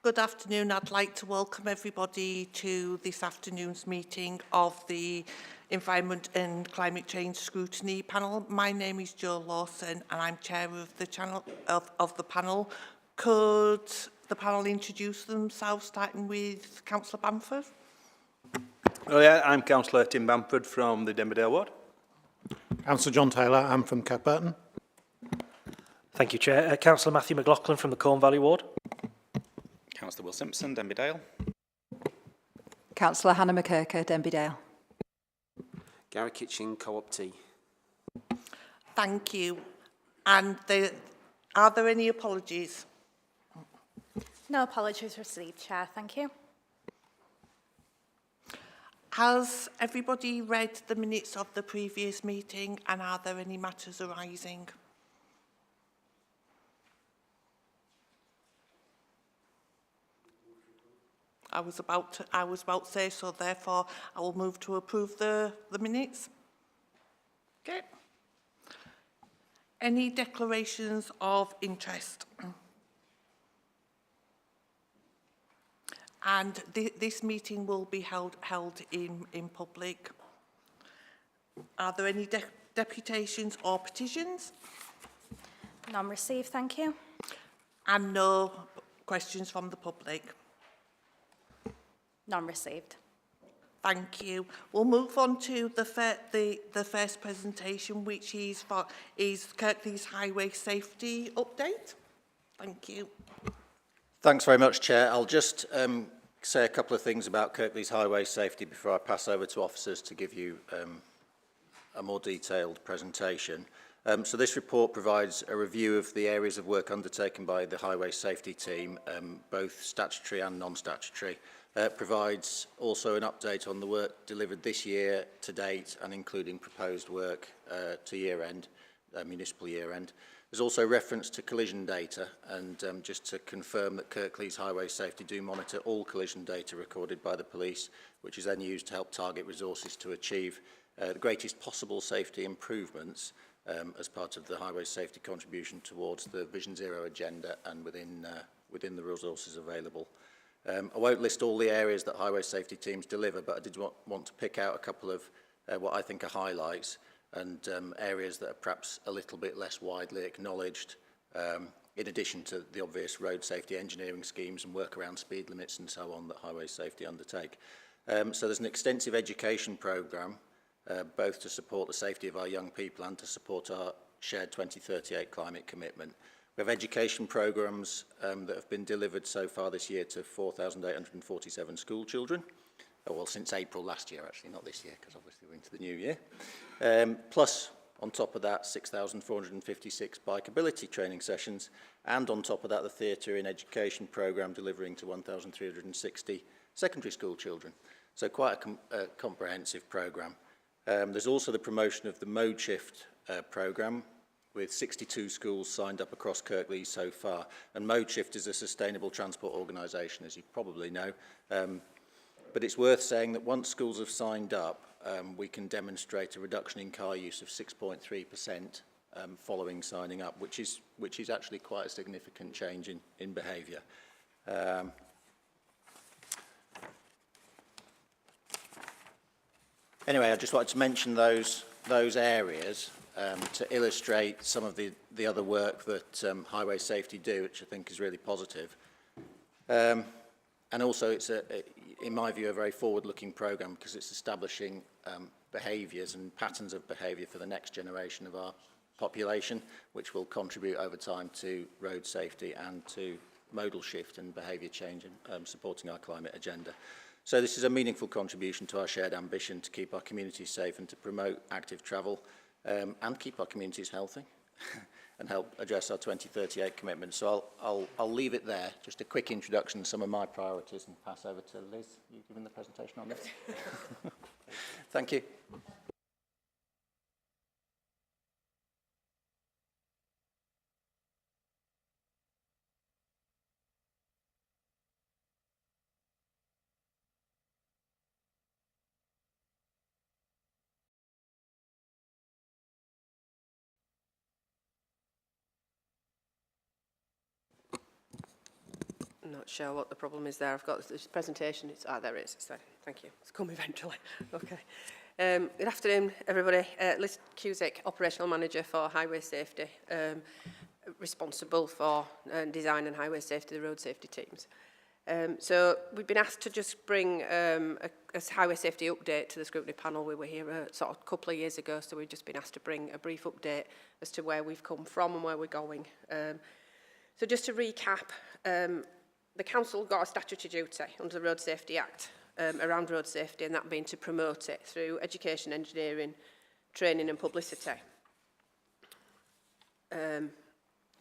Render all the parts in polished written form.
Good afternoon. I'd like to welcome everybody to this afternoon's meeting of the Environment and Climate Change Scrutiny panel. My name is Jo Lawson and I'm chair of the panel. Could the panel introduce themselves, starting with Councillor Bamford? Oh yeah, I'm Councillor Tim Bamford from the Denbydale ward. Councillor John Taylor, I'm from Kirklees. Thank you, Chair. Councillor Matthew McLaughlin from the Corn Valley ward. Councillor Will Simpson, Denbydale. Councillor Hannah McKirker, Denbydale. Gary Kitchen, Co-op Tea. Thank you. And are there any apologies? No apologies received, Chair. Thank you. Has everybody read the minutes of the previous meeting, and are there any matters arising? I was about to say so, therefore I will move to approve the minutes. Okay. Any declarations of interest? And this meeting will be held in public. Are there any deputations or petitions? None received, thank you. And no questions from the public? None received. Thank you. We'll move on to the first presentation, which is Kirklees Highway Safety Update. Thank you. Thanks very much, Chair. I'll just say a couple of things about Kirklees Highway Safety before I pass over to officers to give you a more detailed presentation. So this report provides a review of the areas of work undertaken by the Highway Safety team, both statutory and non-statutory. Provides also an update on the work delivered this year to date and including proposed work to year-end, municipal year-end. There's also reference to collision data, and just to confirm that Kirklees Highway Safety do monitor all collision data recorded by the police, which is then used to help target resources to achieve the greatest possible safety improvements as part of the highway safety contribution towards the Vision Zero agenda and within the resources available. I won't list all the areas that highway safety teams deliver, but I did want to pick out a couple of what I think are highlights and areas that are perhaps a little bit less widely acknowledged, in addition to the obvious road safety engineering schemes and work around speed limits and so on that highway safety undertake. So there's an extensive education programme, both to support the safety of our young people and to support our shared 2038 climate commitment. We have education programmes that have been delivered so far this year to 4,847 school children. Oh, well, since April last year, actually, not this year, because obviously we're into the new year. Plus, on top of that, 6,456 bikeability training sessions, and on top of that, the Theatre in Education programme delivering to 1,360 secondary school children. So quite a comprehensive programme. There's also the promotion of the Mode Shift programme, with 62 schools signed up across Kirklees so far. And Mode Shift is a sustainable transport organisation, as you probably know. But it's worth saying that once schools have signed up, we can demonstrate a reduction in car use of 6.3% following signing up, which is actually quite a significant change in behaviour. Anyway, I just wanted to mention those areas to illustrate some of the other work that highway safety do, which I think is really positive. And also it's, in my view, a very forward-looking programme because it's establishing behaviours and patterns of behaviour for the next generation of our population, which will contribute over time to road safety and to modal shift and behaviour change and supporting our climate agenda. So this is a meaningful contribution to our shared ambition to keep our communities safe and to promote active travel and keep our communities healthy and help address our 2038 commitment. So I'll leave it there. Just a quick introduction to some of my priorities and pass over to Liz. You giving the presentation on this? Thank you. not sure what the problem is there. I've got this presentation. There it is. It's there. Thank you. It's come eventually. Okay. Good afternoon, everybody. Liz Cusick, Operational Manager for Highway Safety, responsible for design and highway safety, the road safety teams. So we've been asked to just bring a highway safety update to the scrutiny panel. We were here sort of a couple of years ago, so we've just been asked to bring a brief update as to where we've come from and where we're going. So just to recap, the council got a statutory duty under the Road Safety Act around road safety, and that being to promote it through education, engineering, training and publicity. And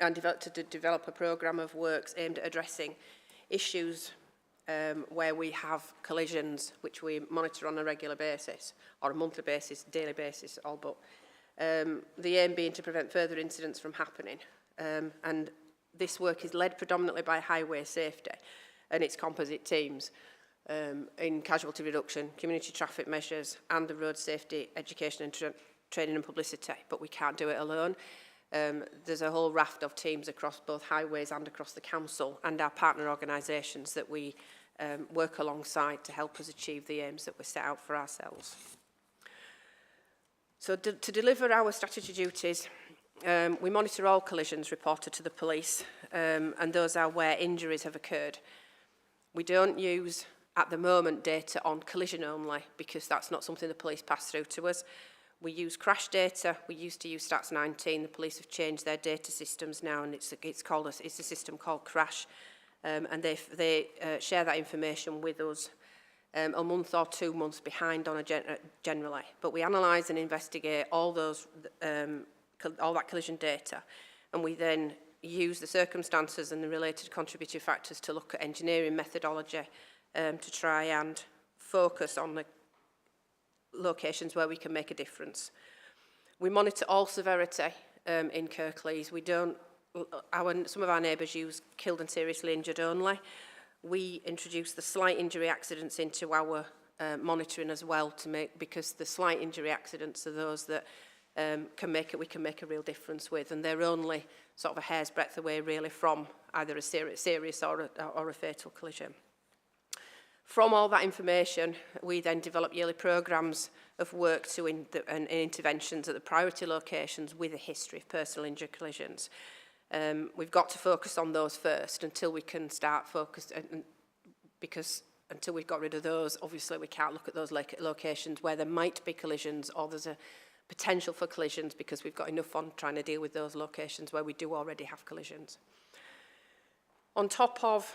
to develop a programme of works aimed at addressing issues where we have collisions, which we monitor on a regular basis, or a monthly basis, daily basis, all but. The aim being to prevent further incidents from happening. And this work is led predominantly by highway safety and its composite teams in casualty reduction, community traffic measures, and the road safety education and training and publicity, but we can't do it alone. There's a whole raft of teams across both highways and across the council and our partner organisations that we work alongside to help us achieve the aims that we set out for ourselves. So to deliver our statutory duties, we monitor all collisions reported to the police, and those are where injuries have occurred. We don't use, at the moment, data on collision only, because that's not something the police pass through to us. We use crash data. We used to use Stats 19. The police have changed their data systems now, and it's a system called Crash, and they share that information with us a month or 2 months behind on generally. But we analyse and investigate all that collision data, and we then use the circumstances and the related contributory factors to look at engineering methodology to try and focus on the locations where we can make a difference. We monitor all severity in Kirklees. Some of our neighbours use killed and seriously injured only. We introduce the slight injury accidents into our monitoring as well because the slight injury accidents are those that we can make a real difference with, and they're only sort of a hair's breadth away really from either a serious or a fatal collision. From all that information, we then develop yearly programmes of work and interventions at the priority locations with a history of personal injury collisions. We've got to focus on those first until we can start because until we've got rid of those, obviously we can't look at those locations where there might be collisions or there's a potential for collisions, because we've got enough on trying to deal with those locations where we do already have collisions. On top of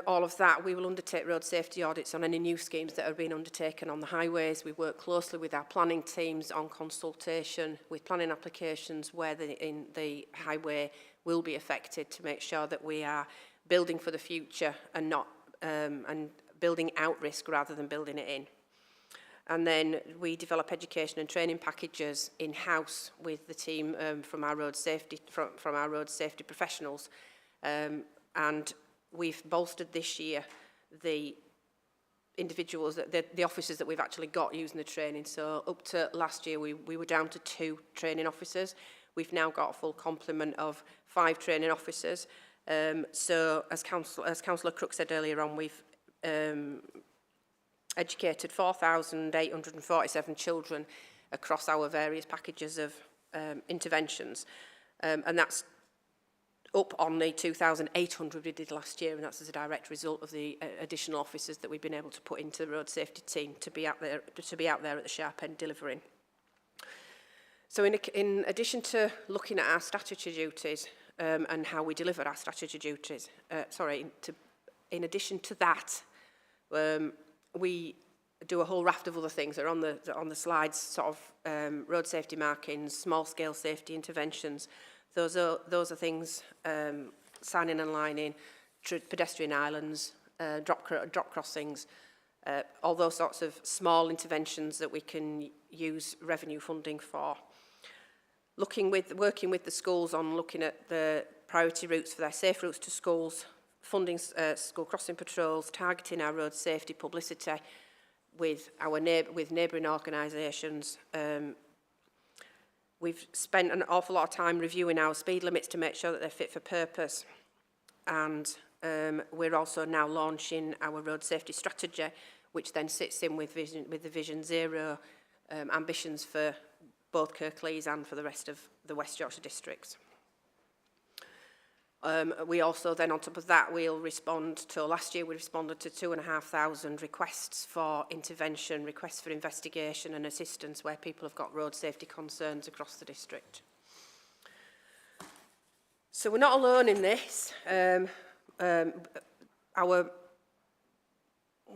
all of that, we will undertake road safety audits on any new schemes that are being undertaken on the highways. We work closely with our planning teams on consultation with planning applications where the highway will be affected, to make sure that we are building for the future and not and building out risk rather than building it in. And then we develop education and training packages in-house with the team from our road safety professionals, and we've bolstered this year the individuals, the officers that we've actually got using the training. So up to last year, we were down to 2 training officers. We've now got a full complement of 5 training officers. So as Councillor Crook said earlier on, we've educated 4,847 children across our various packages of interventions. And that's up on the 2,800 we did last year, and that's as a direct result of the additional officers that we've been able to put into the road safety team to be out there at the sharp end delivering. So in addition to looking at our statutory duties and how we deliver our statutory duties, in addition to that, we do a whole raft of other things that are on the slides, sort of road safety markings, small-scale safety interventions. Those are things, signing and lining, pedestrian islands, drop crossings, all those sorts of small interventions that we can use revenue funding for. Working with the schools on looking at the priority routes for their safe routes to schools, funding school crossing patrols, targeting our road safety publicity with neighbouring organisations. We've spent an awful lot of time reviewing our speed limits to make sure that they're fit for purpose, and we're also now launching our road safety strategy, which then sits in with the Vision Zero ambitions for both Kirklees and for the rest of the West Yorkshire districts. We also then, on top of that, we'll respond to, last year we responded to 2,500 requests for intervention, requests for investigation and assistance where people have got road safety concerns across the district. So we're not alone in this.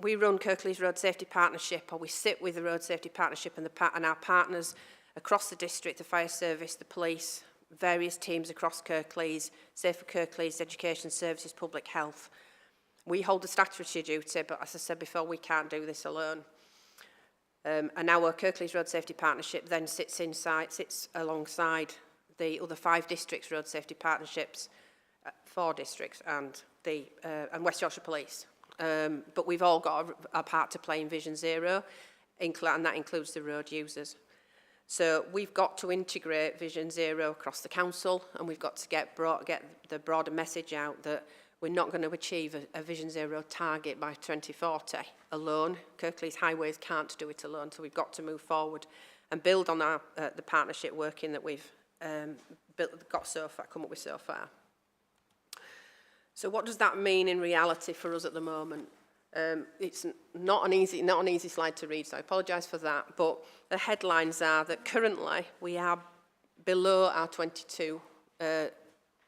We run Kirklees Road Safety Partnership, or we sit with the Road Safety Partnership and our partners across the district, the fire service, the police, various teams across Kirklees, Safer Kirklees, Education Services, Public Health. We hold the statutory duty, but as I said before, we can't do this alone. And our Kirklees Road Safety Partnership then sits alongside the other 5 districts' road safety partnerships, 4 districts, and West Yorkshire Police. But we've all got a part to play in Vision Zero, and that includes the road users. So we've got to integrate Vision Zero across the council, and we've got to get the broader message out that we're not going to achieve a Vision Zero target by 2040 alone. Kirklees Highways can't do it alone, so we've got to move forward and build on the partnership working that we've come up with so far. So what does that mean in reality for us at the moment? It's not an easy slide to read, so I apologise for that. But the headlines are that currently we are below our 22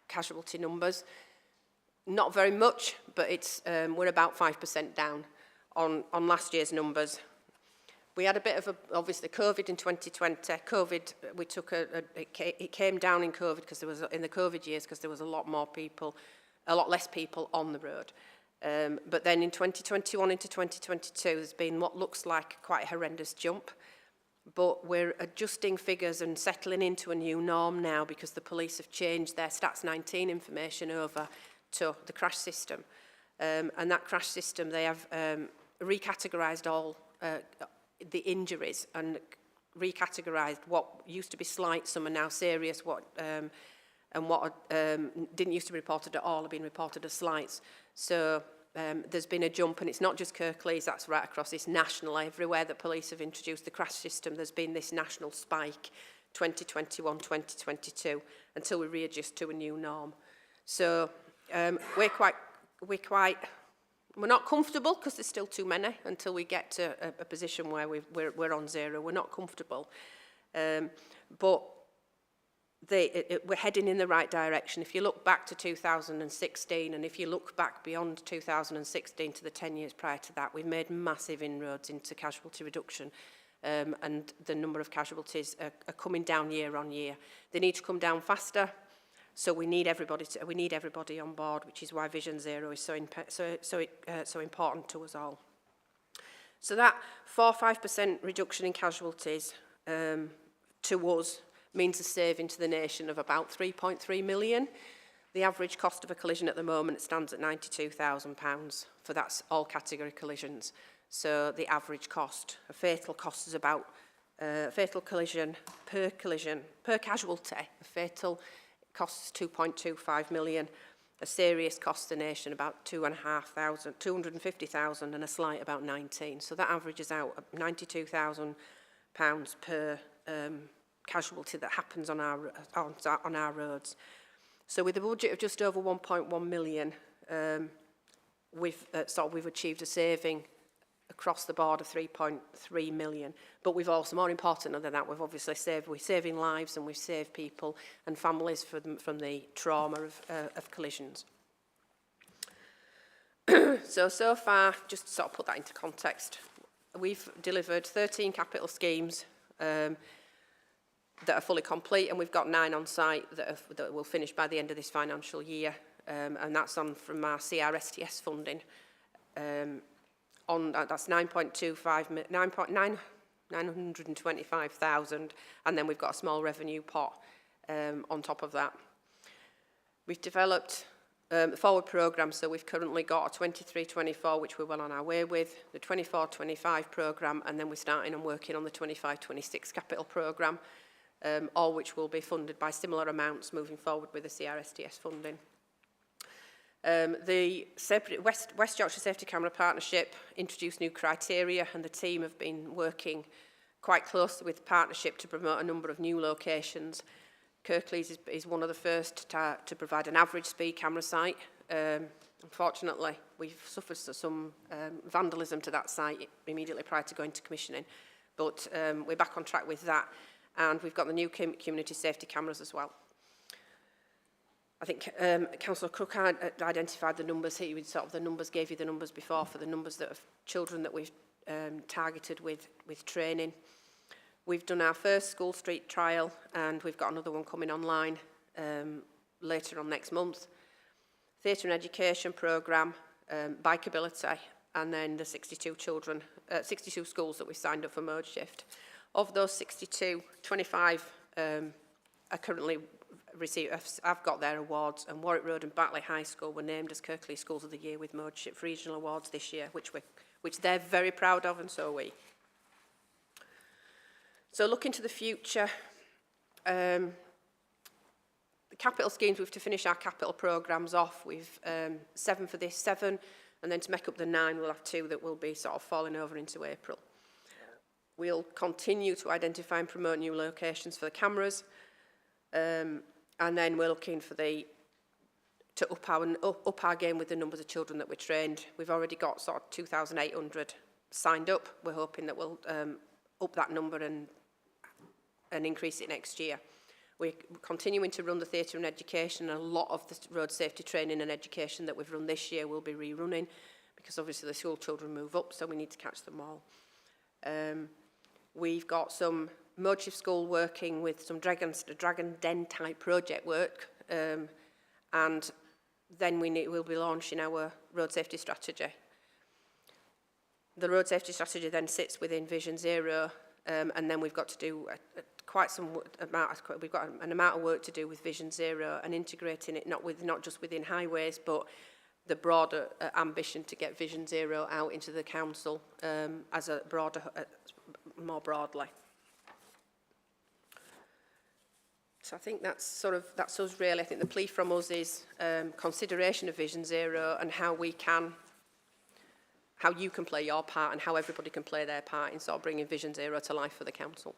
casualty numbers. Not very much, but we're about 5% down on last year's numbers. We had a bit of obviously COVID in 2020. COVID, it came down in COVID because in the COVID years because there was a lot less people on the road. But then in 2021 into 2022, there's been what looks like quite a horrendous jump. But we're adjusting figures and settling into a new norm now because the police have changed their Stats 19 information over to the crash system. And that crash system, they have recategorised all the injuries and recategorised what used to be slight, some are now serious, and what didn't used to be reported at all have been reported as slights. So there's been a jump, and it's not just Kirklees, that's right across, it's national. Everywhere that police have introduced the crash system, there's been this national spike, 2021, 2022, until we readjust to a new norm. So we're not comfortable because there's still too many until we get to a position where we're on zero. We're not comfortable. But we're heading in the right direction. If you look back to 2016, and if you look back beyond 2016 to the 10 years prior to that, we've made massive inroads into casualty reduction, and the number of casualties are coming down year on year. They need to come down faster, so we need everybody on board, which is why Vision Zero is so important to us all. So that 4-5% reduction in casualties to us means a saving to the nation of about 3.3 million. The average cost of a collision at the moment stands at £92,000 for that's all category collisions. So the average cost, a fatal cost is about, fatal collision, per casualty, a fatal costs 2.25 million. A serious costs the nation about 250,000 and a slight about 19. So that averages out £92,000 per casualty that happens on our roads. So with a budget of just over 1.1 million, we've achieved a saving across the board of 3.3 million. But we've also, more important than that, we're saving lives, and we've saved people and families from the trauma of collisions. So far, just to sort of put that into context, we've delivered 13 capital schemes that are fully complete, and we've got 9 on site that will finish by the end of this financial year, and that's from our CRSTS funding. That's 925,000, and then we've got a small revenue pot on top of that. We've developed the forward programme, so we've currently got a 23-24, which we're well on our way with, the 24-25 programme, and then we're starting and working on the 25-26 capital programme, all which will be funded by similar amounts moving forward with the CRSTS funding. The West Yorkshire Safety Camera Partnership introduced new criteria, and the team have been working quite closely with the partnership to promote a number of new locations. Kirklees is one of the first to provide an average speed camera site. Unfortunately, we've suffered some vandalism to that site immediately prior to going to commissioning, but we're back on track with that, and we've got the new community safety cameras as well. I think Councillor Cook identified the numbers. He would sort of the numbers, gave you the numbers before for the numbers that of children that we've targeted with training. We've done our first school street trial, and we've got another one coming online later on next month. Theatre and education programme, bikeability, and then the 62 schools that we signed up for mode shift. Of those 62, 25 are currently I've got their awards, and Warwick Road and Batley High School were named as Kirklees Schools of the Year with mode shift regional awards this year, which they're very proud of, and so are we. So looking to the future, the capital schemes, we've to finish our capital programmes off. We've 7 for this, 7, and then to make up the 9, we'll have 2 that will be sort of falling over into April. We'll continue to identify and promote new locations for the cameras, and then we're looking for to up our game with the numbers of children that we trained. We've already got sort of 2,800 signed up. We're hoping that we'll up that number and increase it next year. We're continuing to run the theatre and education, and a lot of the road safety training and education that we've run this year will be rerunning, because obviously the school children move up, so we need to catch them all. We've got some mode shift school working with some dragon den type project work, and then we'll be launching our road safety strategy. The road safety strategy then sits within Vision Zero, and then we've got to do we've got an amount of work to do with Vision Zero and integrating it not just within highways, but the broader ambition to get Vision Zero out into the council as a broader, more broadly. So I think that's us really. I think the plea from us is consideration of Vision Zero and how you can play your part and how everybody can play their part in sort of bringing Vision Zero to life for the council.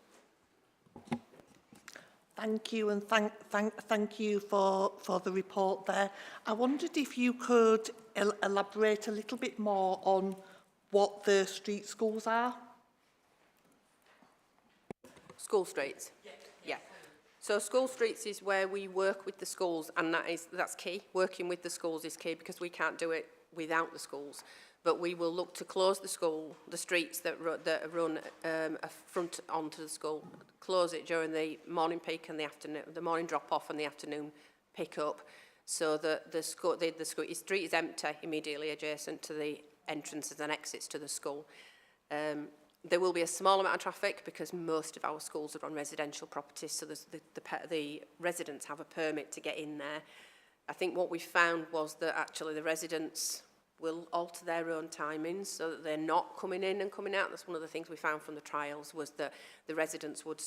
Thank you, and thank you for the report there. I wondered if you could elaborate a little bit more on what the street schools are. School streets? Yeah. So school streets is where we work with the schools, and that's key. Working with the schools is key because we can't do it without the schools. But we will look to close the streets that run front onto the school, close it during the morning peak and the afternoon, the morning drop-off and the afternoon pick-up, so that the street is empty immediately adjacent to the entrances and exits to the school. There will be a small amount of traffic because most of our schools are on residential properties, so the residents have a permit to get in there. I think what we found was that actually the residents will alter their own timings so that they're not coming in and coming out. That's one of the things we found from the trials, was that the residents would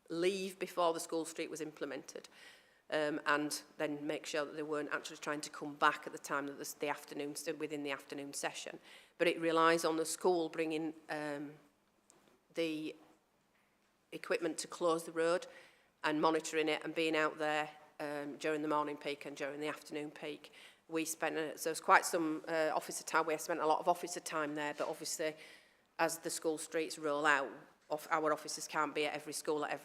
leave before the school street was implemented, and then make sure that they weren't actually trying to come back at the time that the afternoon, within the afternoon session. But it relies on the school bringing the equipment to close the road and monitoring it and being out there during the morning peak and during the afternoon peak. We spent, so it's quite some officer time. We spent a lot of officer time there, but obviously as the school streets roll out, our officers can't be at every school at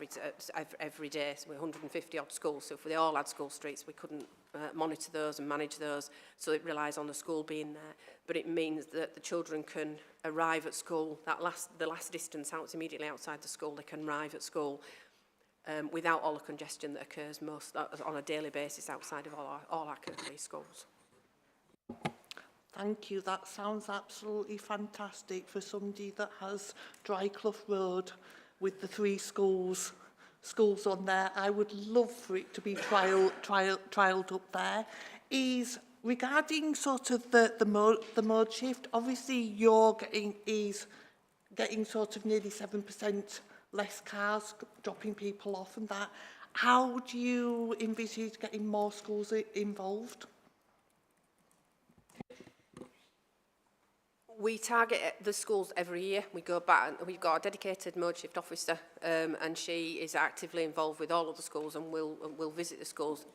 every day. So we're 150 odd schools, so if they all had school streets, we couldn't monitor those and manage those, so it relies on the school being there. But it means that the children can arrive at school, the last distance out, immediately outside the school, they can arrive at school without all the congestion that occurs on a daily basis outside of all our Kirklees schools. Thank you. That sounds absolutely fantastic for somebody that has Dryclough Road with the 3 schools on there. I would love for it to be trialled up there. Is regarding sort of the mode shift, obviously you're getting sort of nearly 7% less cars dropping people off and that. How do you envisage getting more schools involved? We target the schools every year. We go back, and we've got a dedicated mode shift officer, and she is actively involved with all of the schools and will visit the schools.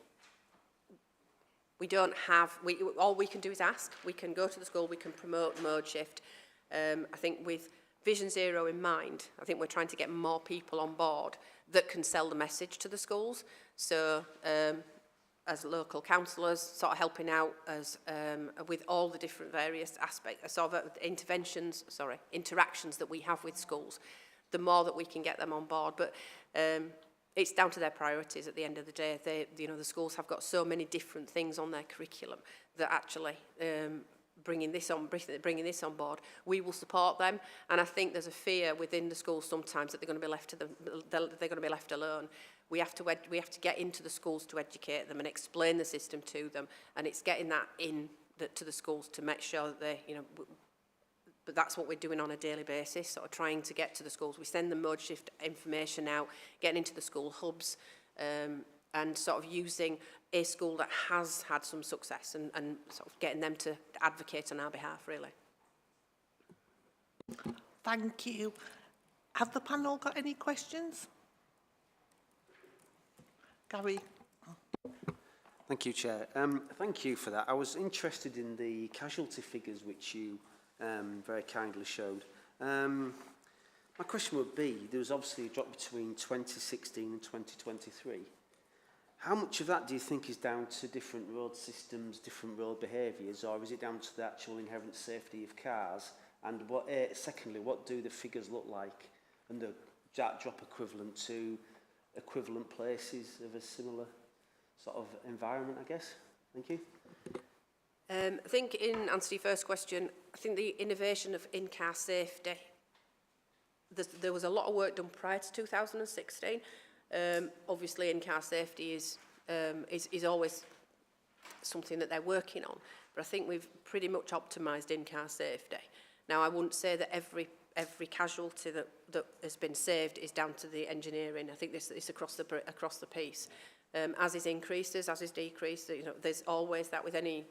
We don't have, all we can do is ask. We can go to the school, we can promote mode shift. I think with Vision Zero in mind, I think we're trying to get more people on board that can sell the message to the schools. So as local councillors, sort of helping out as with all the different various aspects, sort of interactions that we have with schools, the more that we can get them on board. But it's down to their priorities at the end of the day. The schools have got so many different things on their curriculum that actually bringing this on board, we will support them. And I think there's a fear within the schools sometimes that they're going to be left to they're going to be left alone. We have to get into the schools to educate them and explain the system to them, and it's getting that to the schools to make sure that they, but that's what we're doing on a daily basis, sort of trying to get to the schools. We send the mode shift information out, getting into the school hubs, and sort of using a school that has had some success and sort of getting them to advocate on our behalf, really. Thank you. Have the panel got any questions? Gary. Thank you, Chair. Thank you for that. I was interested in the casualty figures which you very kindly showed. My question would be, there was obviously a drop between 2016 and 2023. How much of that do you think is down to different road systems, different road behaviours, or is it down to the actual inherent safety of cars? And what, secondly, what do the figures look like, and that drop equivalent to equivalent places of a similar sort of environment, I guess? Thank you. I think in answer to your first question, I think the innovation of in-car safety, there was a lot of work done prior to 2016. Obviously, in-car safety is always something that they're working on, but I think we've pretty much optimised in-car safety. Now, I wouldn't say that every casualty that has been saved is down to the engineering. I think this is across the piece. As is increases, as is decrease, there's always that with any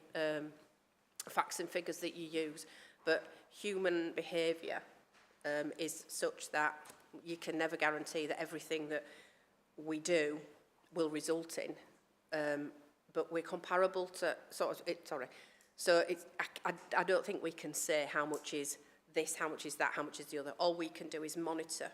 facts and figures that you use. But human behaviour is such that you can never guarantee that everything that we do will result in. But we're comparable to So I don't think we can say how much is this, how much is that, how much is the other. All we can do is monitor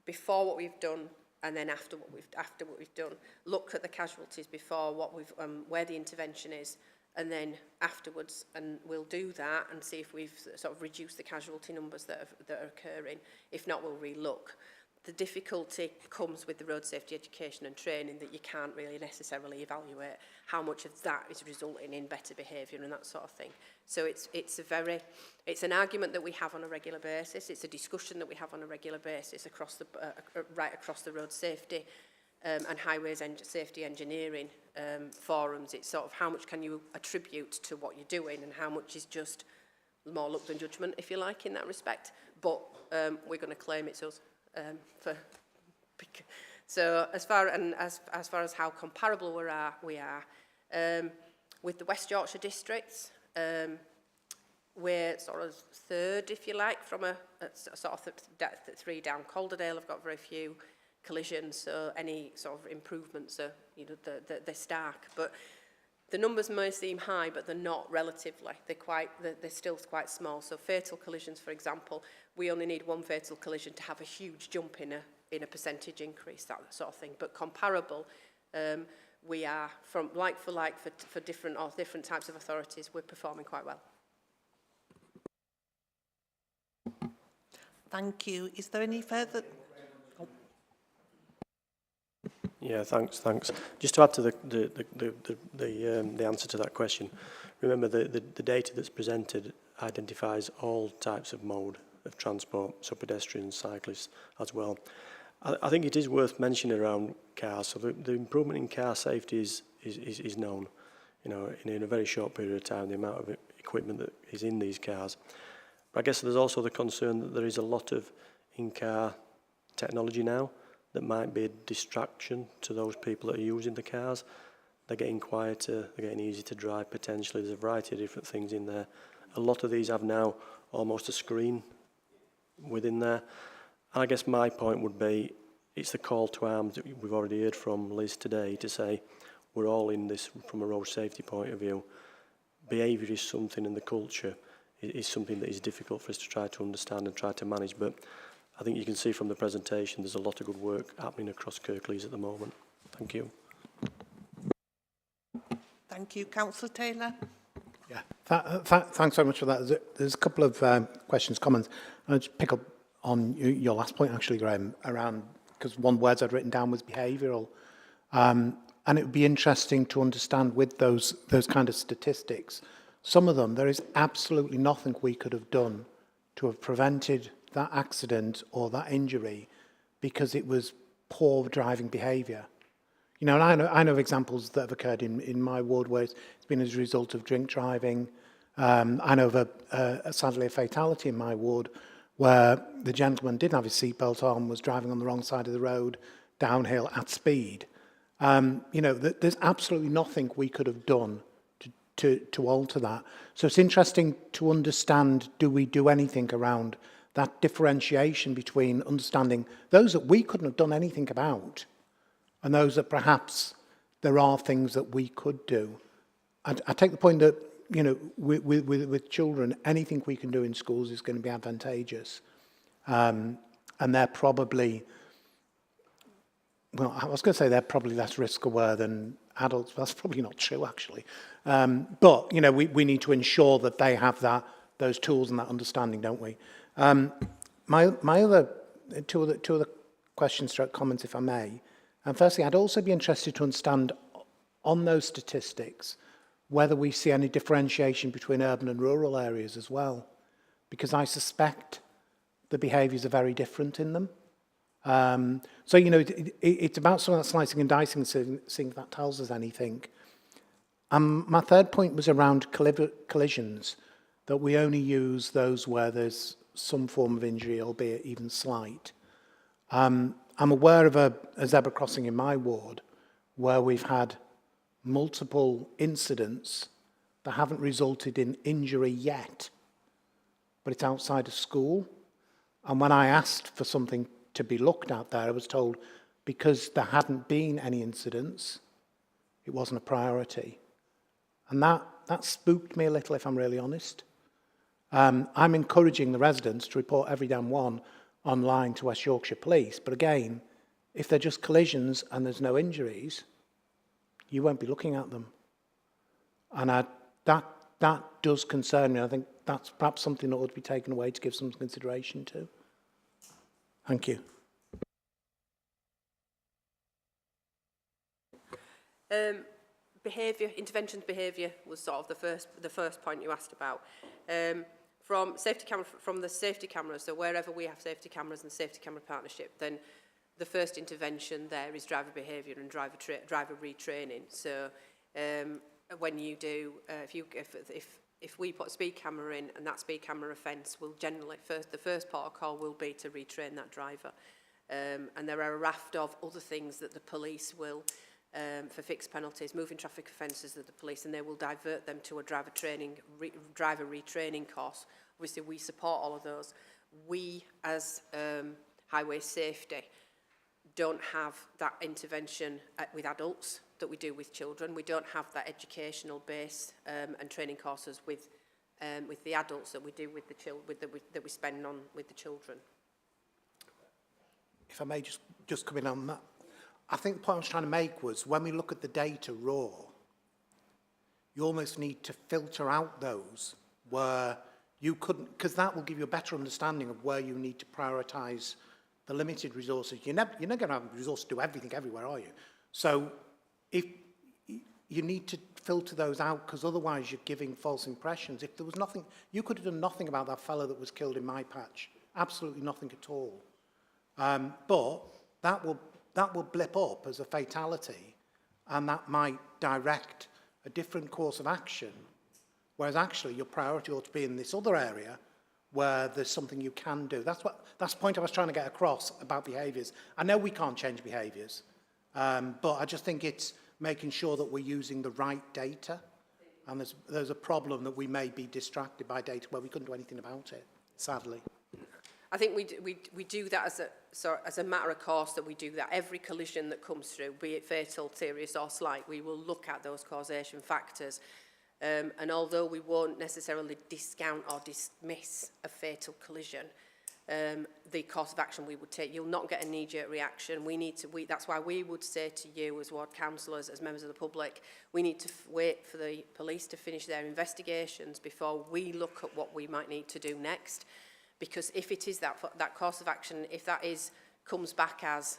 before what we've done, and then after what we've done, look at the casualties before what we've where the intervention is, and then afterwards, and we'll do that and see if we've sort of reduced the casualty numbers that are occurring. If not, we'll re-look. The difficulty comes with the road safety education and training, that you can't really necessarily evaluate how much of that is resulting in better behaviour and that sort of thing. So it's an argument that we have on a regular basis. It's a discussion that we have on a regular basis across the right across the road safety and highways safety engineering forums. It's sort of how much can you attribute to what you're doing, and how much is just more luck than judgment, if you like, in that respect. But we're going to claim it's us. So as far as how comparable we are with the West Yorkshire districts, we're sort of third, if you like, from a sort of three down. Calderdale have got very few collisions, so any sort of improvements are, they're stark. But the numbers may seem high, but they're not relatively. They're still quite small. So fatal collisions, for example, we only need one fatal collision to have a huge jump in a percentage increase, that sort of thing. But comparable, we are from like for like for different types of authorities. We're performing quite well. Thank you. Is there any further? Yeah, thanks. Just to add to the answer to that question, remember the data that's presented identifies all types of mode of transport, so pedestrians, cyclists as well. I think it is worth mentioning around cars. So the improvement in car safety is known. In a very short period of time, the amount of equipment that is in these cars. But I guess there's also the concern that there is a lot of in-car technology now that might be a distraction to those people that are using the cars. They're getting quieter, they're getting easy to drive potentially. There's a variety of different things in there. A lot of these have now almost a screen within there. And I guess my point would be, it's the call to arms that we've already heard from Liz today to say we're all in this from a road safety point of view. Behaviour is something, and the culture is something that is difficult for us to try to understand and try to manage. But I think you can see from the presentation there's a lot of good work happening across Kirklees at the moment. Thank you. Thank you. Councillor Taylor. Yeah, thanks very much for that. There's a couple of questions, comments. I'll just pick up on your last point, actually, Graham, around, because one word I'd written down was behavioural. And it would be interesting to understand with those kind of statistics, some of them, there is absolutely nothing we could have done to have prevented that accident or that injury because it was poor driving behaviour. You know, and I know of examples that have occurred in my ward where it's been as a result of drink driving. I know of sadly a fatality in my ward where the gentleman didn't have his seatbelt on, was driving on the wrong side of the road, downhill at speed. You know, there's absolutely nothing we could have done to alter that. So it's interesting to understand, do we do anything around that differentiation between understanding those that we couldn't have done anything about and those that perhaps there are things that we could do. I take the point that, you know, with children, anything we can do in schools is going to be advantageous. And they're probably, well, I was going to say they're probably less risk aware than adults, but that's probably not true, actually. But, you know, we need to ensure that they have those tools and that understanding, don't we? My other two other questions, stroke comments, if I may. And firstly, I'd also be interested to understand on those statistics whether we see any differentiation between urban and rural areas as well, because I suspect the behaviours are very different in them. So, you know, it's about sort of that slicing and dicing, seeing if that tells us anything. My third point was around collisions, that we only use those where there's some form of injury, albeit even slight. I'm aware of a zebra crossing in my ward where we've had multiple incidents that haven't resulted in injury yet, but it's outside of school. And when I asked for something to be looked at there, I was told because there hadn't been any incidents, it wasn't a priority. And that spooked me a little, if I'm really honest. I'm encouraging the residents to report every damn one online to West Yorkshire Police. But again, if they're just collisions and there's no injuries, you won't be looking at them. And that does concern me. I think that's perhaps something that ought to be taken away to give some consideration to. Thank you. Interventions behaviour was sort of the first point you asked about. From the safety cameras, so wherever we have safety cameras and safety camera partnership, then the first intervention there is driver behaviour and driver retraining. So when you do, if we put a speed camera in and that speed camera offence will generally, the first protocol will be to retrain that driver. And there are a raft of other things that the police will, for fixed penalties, moving traffic offences that the police, and they will divert them to a driver retraining course. Obviously, we support all of those. We, as highway safety, don't have that intervention with adults that we do with children. We don't have that educational base and training courses with the adults that we do with the that we spend on with the children. If I may just come in on that. I think the point I was trying to make was when we look at the data raw, you almost need to filter out those where you couldn't, because that will give you a better understanding of where you need to prioritise the limited resources. You're never going to have resources to do everything everywhere, are you? So if you need to filter those out, because otherwise you're giving false impressions. If there was nothing, you could have done nothing about that fellow that was killed in my patch. Absolutely nothing at all. But that will blip up as a fatality, and that might direct a different course of action, whereas actually your priority ought to be in this other area where there's something you can do. That's the point I was trying to get across about behaviours. I know we can't change behaviours, but I just think it's making sure that we're using the right data. And there's a problem that we may be distracted by data where we couldn't do anything about it, sadly. I think we do that as a matter of course, that we do that. Every collision that comes through, be it fatal, serious or slight, we will look at those causation factors. And although we won't necessarily discount or dismiss a fatal collision, the course of action we would take, you'll not get a knee-jerk reaction. That's why we would say to you as ward councillors, as members of the public, we need to wait for the police to finish their investigations before we look at what we might need to do next. Because if it is that course of action, if that comes back as,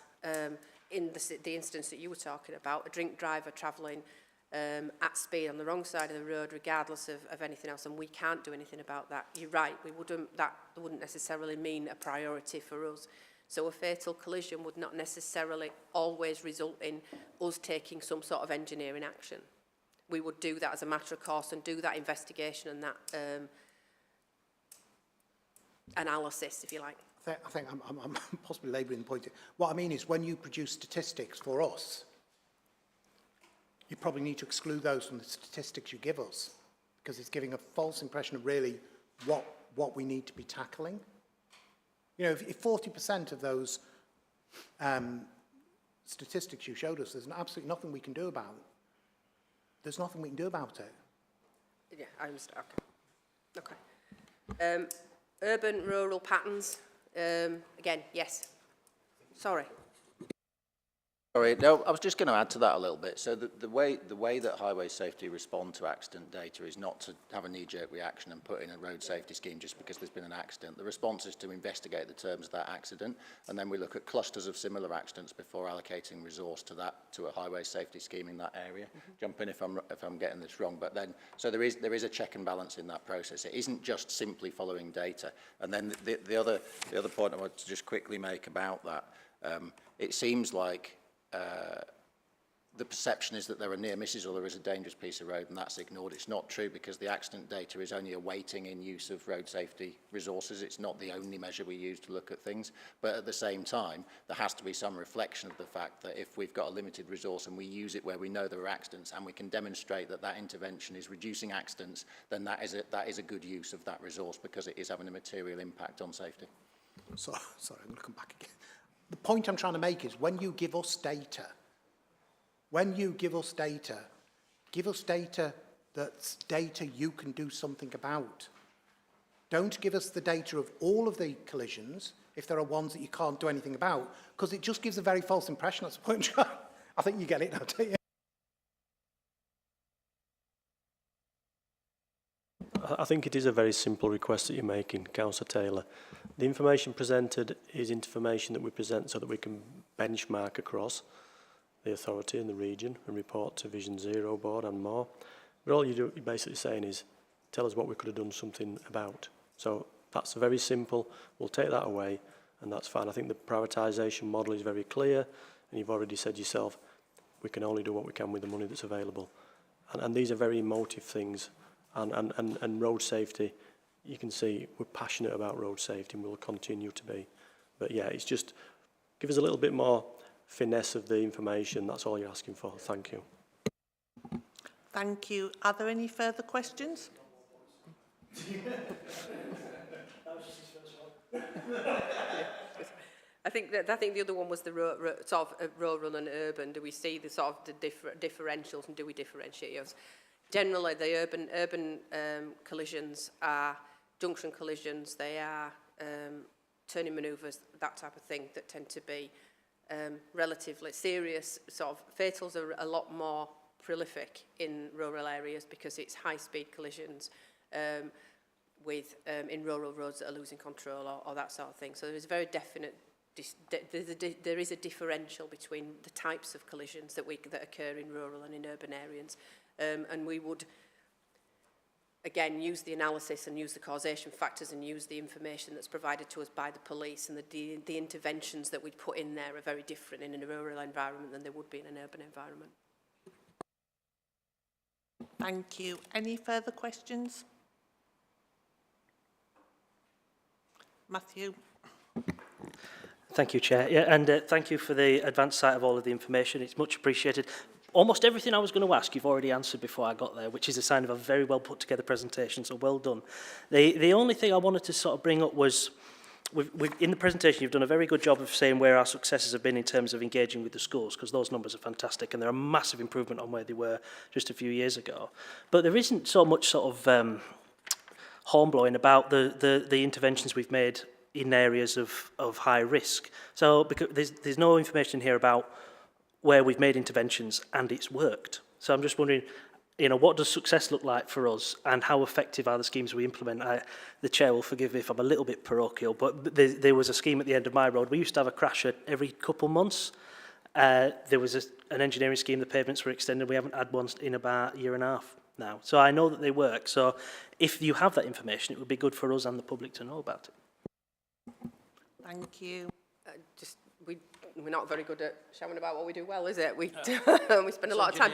in the instance that you were talking about, a drink driver travelling at speed on the wrong side of the road, regardless of anything else, and we can't do anything about that. You're right, that wouldn't necessarily mean a priority for us. So a fatal collision would not necessarily always result in us taking some sort of engineering action. We would do that as a matter of course and do that investigation and that analysis, if you like. I think I'm possibly labouring the point. What I mean is when you produce statistics for us, you probably need to exclude those from the statistics you give us, because it's giving a false impression of really what we need to be tackling. You know, if 40% of those statistics you showed us, there's absolutely nothing we can do about it. There's nothing we can do about it. Yeah, I understand. Okay. Urban, rural patterns. Again, yes. Sorry. Sorry, no, I was just going to add to that a little bit. So the way that highway safety respond to accident data is not to have a knee-jerk reaction and put in a road safety scheme just because there's been an accident. The response is to investigate the terms of that accident, and then we look at clusters of similar accidents before allocating resource to a highway safety scheme in that area. Jump in if I'm getting this wrong, but then so there is a check and balance in that process. It isn't just simply following data. And then the other point I want to just quickly make about that, it seems like the perception is that there are near misses or there is a dangerous piece of road and that's ignored. It's not true, because the accident data is only a weighting in use of road safety resources. It's not the only measure we use to look at things, but at the same time there has to be some reflection of the fact that if we've got a limited resource and we use it where we know there are accidents and we can demonstrate that that intervention is reducing accidents, then that is a good use of that resource, because it is having a material impact on safety. Sorry, I'm going to come back again. The point I'm trying to make is when you give us data, give us data that's data you can do something about. Don't give us the data of all of the collisions if there are ones that you can't do anything about, because it just gives a very false impression. That's the point. I think you get it now, don't you? I think it is a very simple request that you're making, Councillor Taylor. The information presented is information that we present so that we can benchmark across the authority in the region and report to Vision Zero board and more. But all you're basically saying is tell us what we could have done something about. So that's very simple. We'll take that away and that's fine. I think the prioritisation model is very clear, and you've already said yourself, we can only do what we can with the money that's available. And these are very emotive things. And road safety, you can see we're passionate about road safety and we'll continue to be. But yeah, it's just give us a little bit more finesse of the information. That's all you're asking for. Thank you. Thank you. Are there any further questions? I think the other one was the sort of rural and urban. Do we see the sort of the differentials, and do we differentiate those? Generally, the urban collisions are junction collisions. They are turning manoeuvres, that type of thing, that tend to be relatively serious. Sort of fatals are a lot more prolific in rural areas because it's high-speed collisions with in rural roads that are losing control or that sort of thing. So there is a very definite there is a differential between the types of collisions that occur in rural and in urban areas. And we would, again, use the analysis and use the causation factors and use the information that's provided to us by the police, and the interventions that we'd put in there are very different in a rural environment than they would be in an urban environment. Thank you. Any further questions? Matthew. Thank you, Chair. Yeah, and thank you for the advanced sight of all of the information. It's much appreciated. Almost everything I was going to ask, you've already answered before I got there, which is a sign of a very well put together presentation, so well done. The only thing I wanted to sort of bring up was, in the presentation, you've done a very good job of saying where our successes have been in terms of engaging with the schools, because those numbers are fantastic and they're a massive improvement on where they were just a few years ago. But there isn't so much sort of horn blowing about the interventions we've made in areas of high risk. So because there's no information here about where we've made interventions and it's worked. So I'm just wondering, you know, what does success look like for us and how effective are the schemes we implement? The Chair will forgive me if I'm a little bit parochial, but there was a scheme at the end of my road. We used to have a crasher every couple months. There was an engineering scheme, the pavements were extended. We haven't had one in about a year and a half now. So I know that they work. So if you have that information, it would be good for us and the public to know about it. Thank you. We're not very good at shouting about what we do well, is it? We we spend a lot of time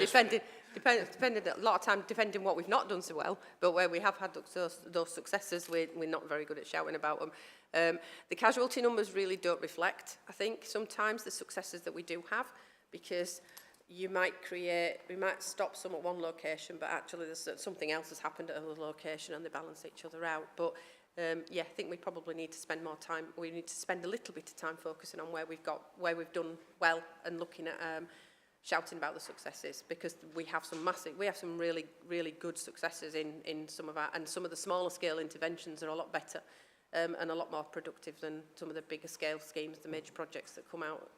defending what we've not done so well, but where we have had those successes, we're not very good at shouting about them. The casualty numbers really don't reflect, I think, sometimes the successes that we do have, because we might stop some at one location, but actually there's something else has happened at another location and they balance each other out. But yeah, I think we probably need to spend more time. We need to spend a little bit of time focusing on where we've done well, and looking at shouting about the successes, because we have some really, really good successes in some of some of the smaller scale interventions are a lot better and a lot more productive than some of the bigger scale schemes, the major projects that come out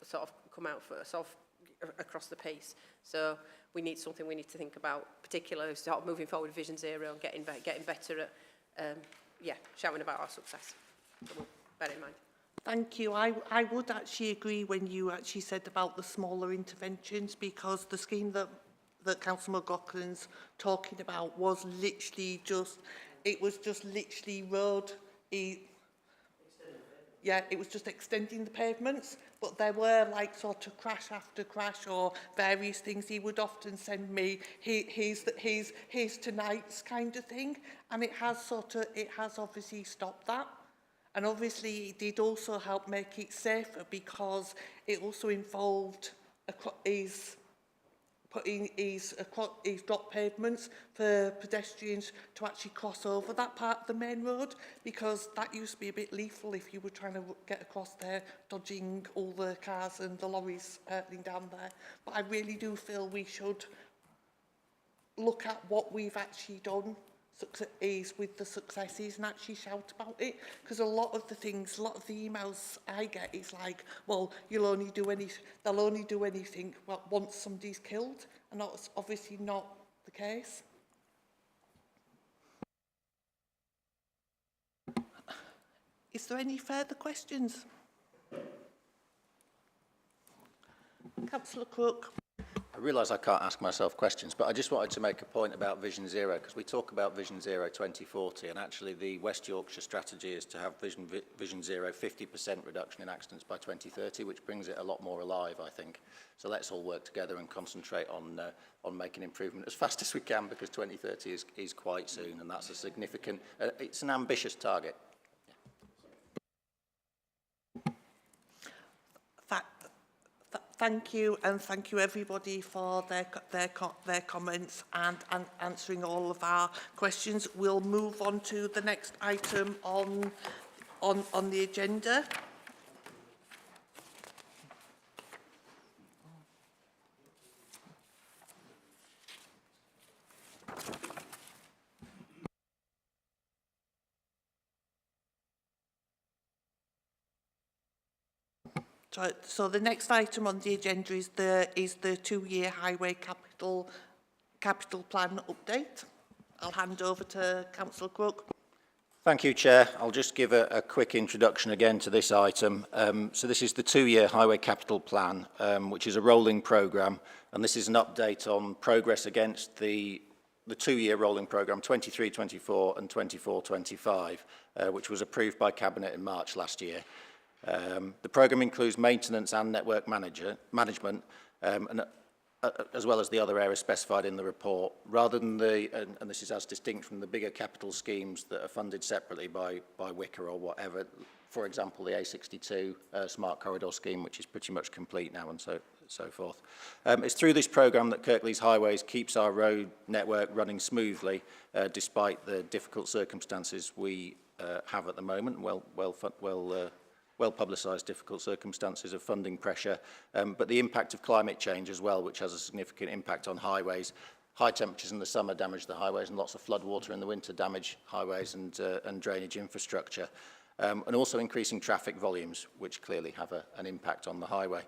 across the piece. So we need to think about, particularly sort of moving forward Vision Zero and getting better at shouting about our success. So we'll bear in mind. Thank you. I would actually agree when you actually said about the smaller interventions, because the scheme that Councillor McLaughlin's talking about was literally literally road. It was just extending the pavements, but there were like sort of crash after crash or various things. He would often send me here's tonight's kind of thing, and it has obviously stopped that. And obviously it did also help make it safer, because it also involved putting his drop pavements for pedestrians to actually cross over that part of the main road, because that used to be a bit lethal if you were trying to get across there, dodging all the cars and the lorries hurtling down there. But I really do feel we should look at what we've actually done with the successes and actually shout about it, because a lot of the emails I get is like, well, they'll only do anything once somebody's killed, and that's obviously not the case. Is there any further questions? Councillor Crook. I realise I can't ask myself questions, but I just wanted to make a point about Vision Zero, because we talk about Vision Zero 2040, and actually the West Yorkshire strategy is to have Vision Zero 50% reduction in accidents by 2030, which brings it a lot more alive, I think. So let's all work together and concentrate on making improvement as fast as we can, because 2030 is quite soon, and that's a significant, it's an ambitious target. Thank you, and thank you everybody for their comments and answering all of our questions. We'll move on to the next item on the agenda. So the next item on the agenda is the 2-year highway capital plan update. I'll hand over to Councillor Crook. Thank you, Chair. I'll just give a quick introduction again to this item. So this is the 2-year highway capital plan, which is a rolling programme, and this is an update on progress against the 2-year rolling programme 23-24 and 24-25, which was approved by Cabinet in March last year. The programme includes maintenance and network management, as well as the other areas specified in the report, rather than and this is as distinct from the bigger capital schemes that are funded separately by Wicker or whatever. for example, the A62 Smart Corridor Scheme, which is pretty much complete now, and so forth. It's through this programme that Kirklees Highways keeps our road network running smoothly, despite the difficult circumstances we have at the moment, well publicised difficult circumstances of funding pressure, but the impact of climate change as well, which has a significant impact on highways. High temperatures in the summer damage the highways, and lots of floodwater in the winter damage highways and drainage infrastructure. And also increasing traffic volumes, which clearly have an impact on the highway.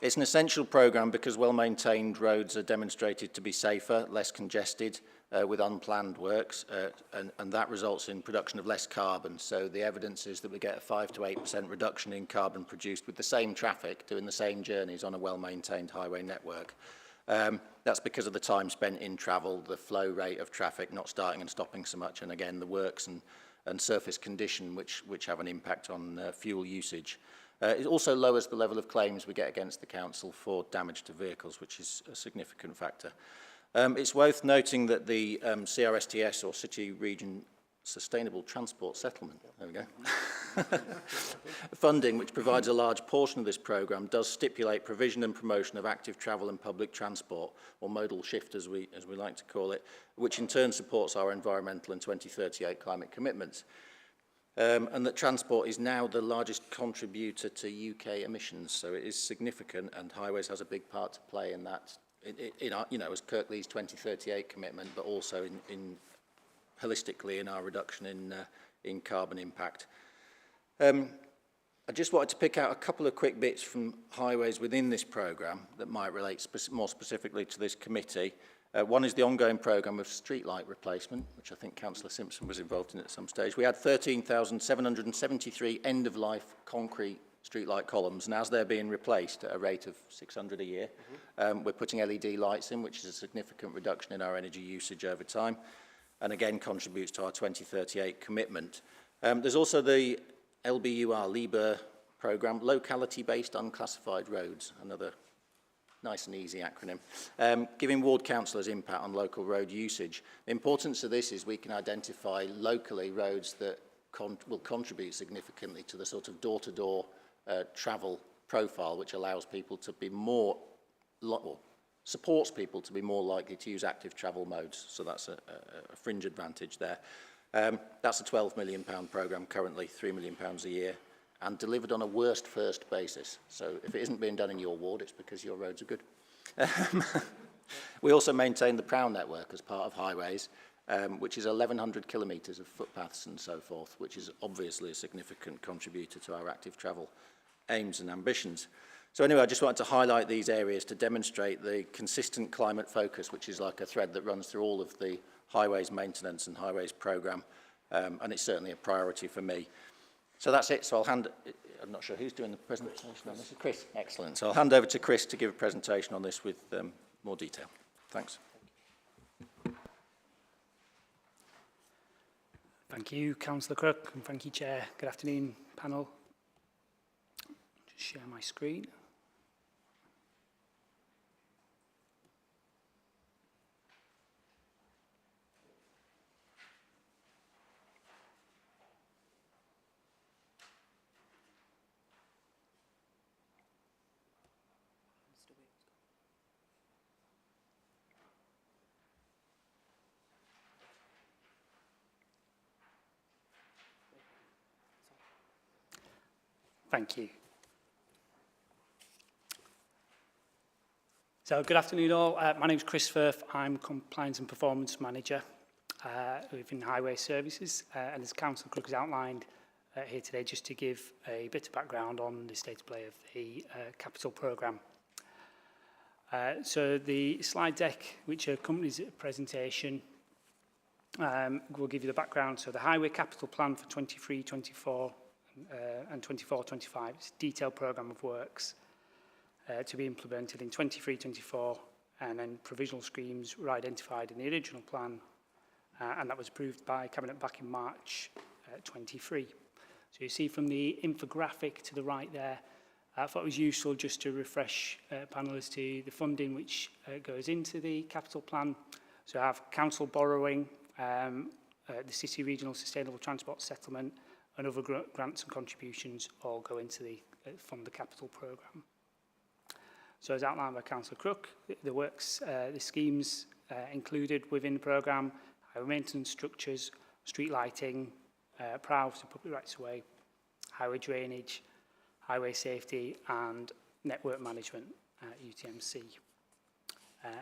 It's an essential programme because well-maintained roads are demonstrated to be safer, less congested, with unplanned works, and that results in production of less carbon. So the evidence is that we get a 5 to 8% reduction in carbon produced with the same traffic doing the same journeys on a well-maintained highway network. That's because of the time spent in travel, the flow rate of traffic not starting and stopping so much, and again the works and surface condition which have an impact on fuel usage. It also lowers the level of claims we get against the council for damage to vehicles, which is a significant factor. It's worth noting that the CRSTS, or City Region Sustainable Transport Settlement, there we go, funding, which provides a large portion of this programme, does stipulate provision and promotion of active travel and public transport, or modal shift as we like to call it, which in turn supports our environmental and 2038 climate commitments. And that transport is now the largest contributor to UK emissions, so it is significant, and highways has a big part to play in that, in our, you know, as Kirklees 2038 commitment, but also in holistically in our reduction in carbon impact. I just wanted to pick out a couple of quick bits from highways within this programme that might relate more specifically to this committee. One is the ongoing programme of streetlight replacement, which I think Councillor Simpson was involved in at some stage. We had 13,773 end-of-life concrete streetlight columns, and as they're being replaced at a rate of 600 a year, we're putting LED lights in, which is a significant reduction in our energy usage over time, and again contributes to our 2038 commitment. There's also the LBUR programme, Locality-Based Unclassified Roads, another nice and easy acronym, giving ward councillors impact on local road usage. The importance of this is we can identify locally roads that will contribute significantly to the sort of door-to-door travel profile, which allows people to be more, or supports people to be more likely to use active travel modes. So that's a fringe advantage there. That's a £12 million programme currently, £3 million a year, and delivered on a worst first basis. So if it isn't being done in your ward, it's because your roads are good. We also maintain the PROW network as part of highways, which is 1,100 kilometres of footpaths and so forth, which is obviously a significant contributor to our active travel aims and ambitions. So anyway, I just wanted to highlight these areas to demonstrate the consistent climate focus, which is like a thread that runs through all of the highways maintenance and highways programme, and it's certainly a priority for me. So that's it. So I'm not sure who's doing the presentation on this. Chris, excellent. So I'll hand over to Chris to give a presentation on this with more detail. Thanks. Thank you, Councillor Crook, and thank you, Chair. Good afternoon, panel. Just share my screen. Thank you. So good afternoon all. My name is Chris Firth. I'm Compliance and Performance Manager within Highway Services. And as Councillor Crook has outlined here today, just to give a bit of background on the state of play of the capital programme. So the slide deck, which accompanies the presentation, will give you the background. So the Highway Capital Plan for 23-24 and 24-25, it's a detailed programme of works to be implemented in 23-24, and then provisional schemes were identified in the original plan, and that was approved by Cabinet back in March 23. So you see from the infographic to the right there, I thought it was useful just to refresh panellists to the funding which goes into the capital plan. So I have council borrowing, the City Regional Sustainable Transport Settlement, and other grants and contributions all go into the fund the capital programme. So as outlined by Councillor Crook, the works, the schemes included within the programme, highway maintenance structures, street lighting, PROW, so public rights of way, highway drainage, highway safety and network management at UTMC.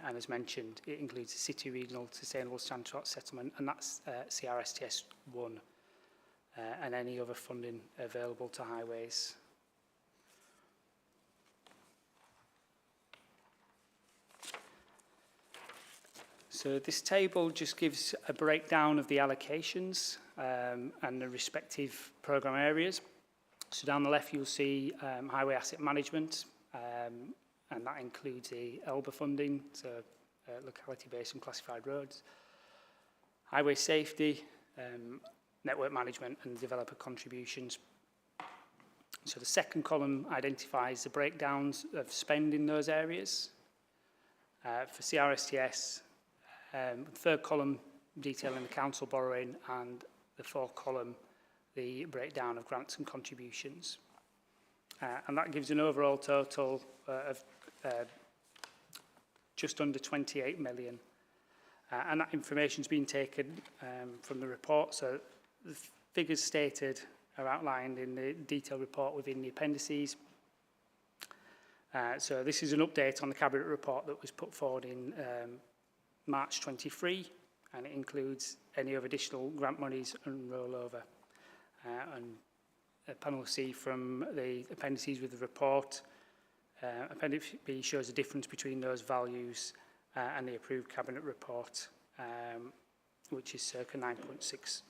And as mentioned, it includes the City Regional Sustainable Transport Settlement, and that's CRSTS 1, and any other funding available to highways. So this table just gives a breakdown of the allocations and the respective programme areas. So down the left you'll see highway asset management, and that includes the ELBA funding, so locality-based and classified roads, highway safety, network management and developer contributions. So the second column identifies the breakdowns of spend in those areas. For CRSTS, third column detailing the council borrowing, and the fourth column the breakdown of grants and contributions. And that gives an overall total of just under 28 million. And that information's been taken from the report, so the figures stated are outlined in the detailed report within the appendices. So this is an update on the Cabinet report that was put forward in March 23, and it includes any of additional grant monies and rollover. And panel will see from the appendices with the report, Appendix B shows the difference between those values and the approved Cabinet report, which is circa £9.6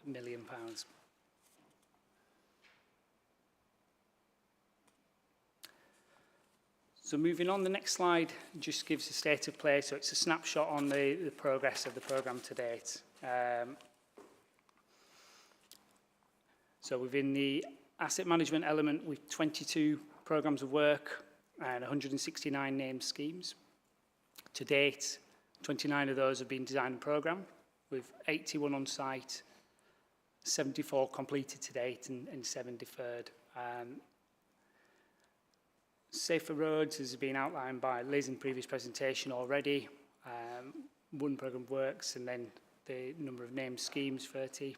million. So moving on, the next slide just gives a state of play. So it's a snapshot on the progress of the programme to date. So within the asset management element, we've 22 programmes of work and 169 named schemes. To date, 29 of those have been designed and programmed, with 81 on site, 74 completed to date and 7 deferred. Safer roads has been outlined by Liz in previous presentation already. One programme of works, and then the number of named schemes, 30.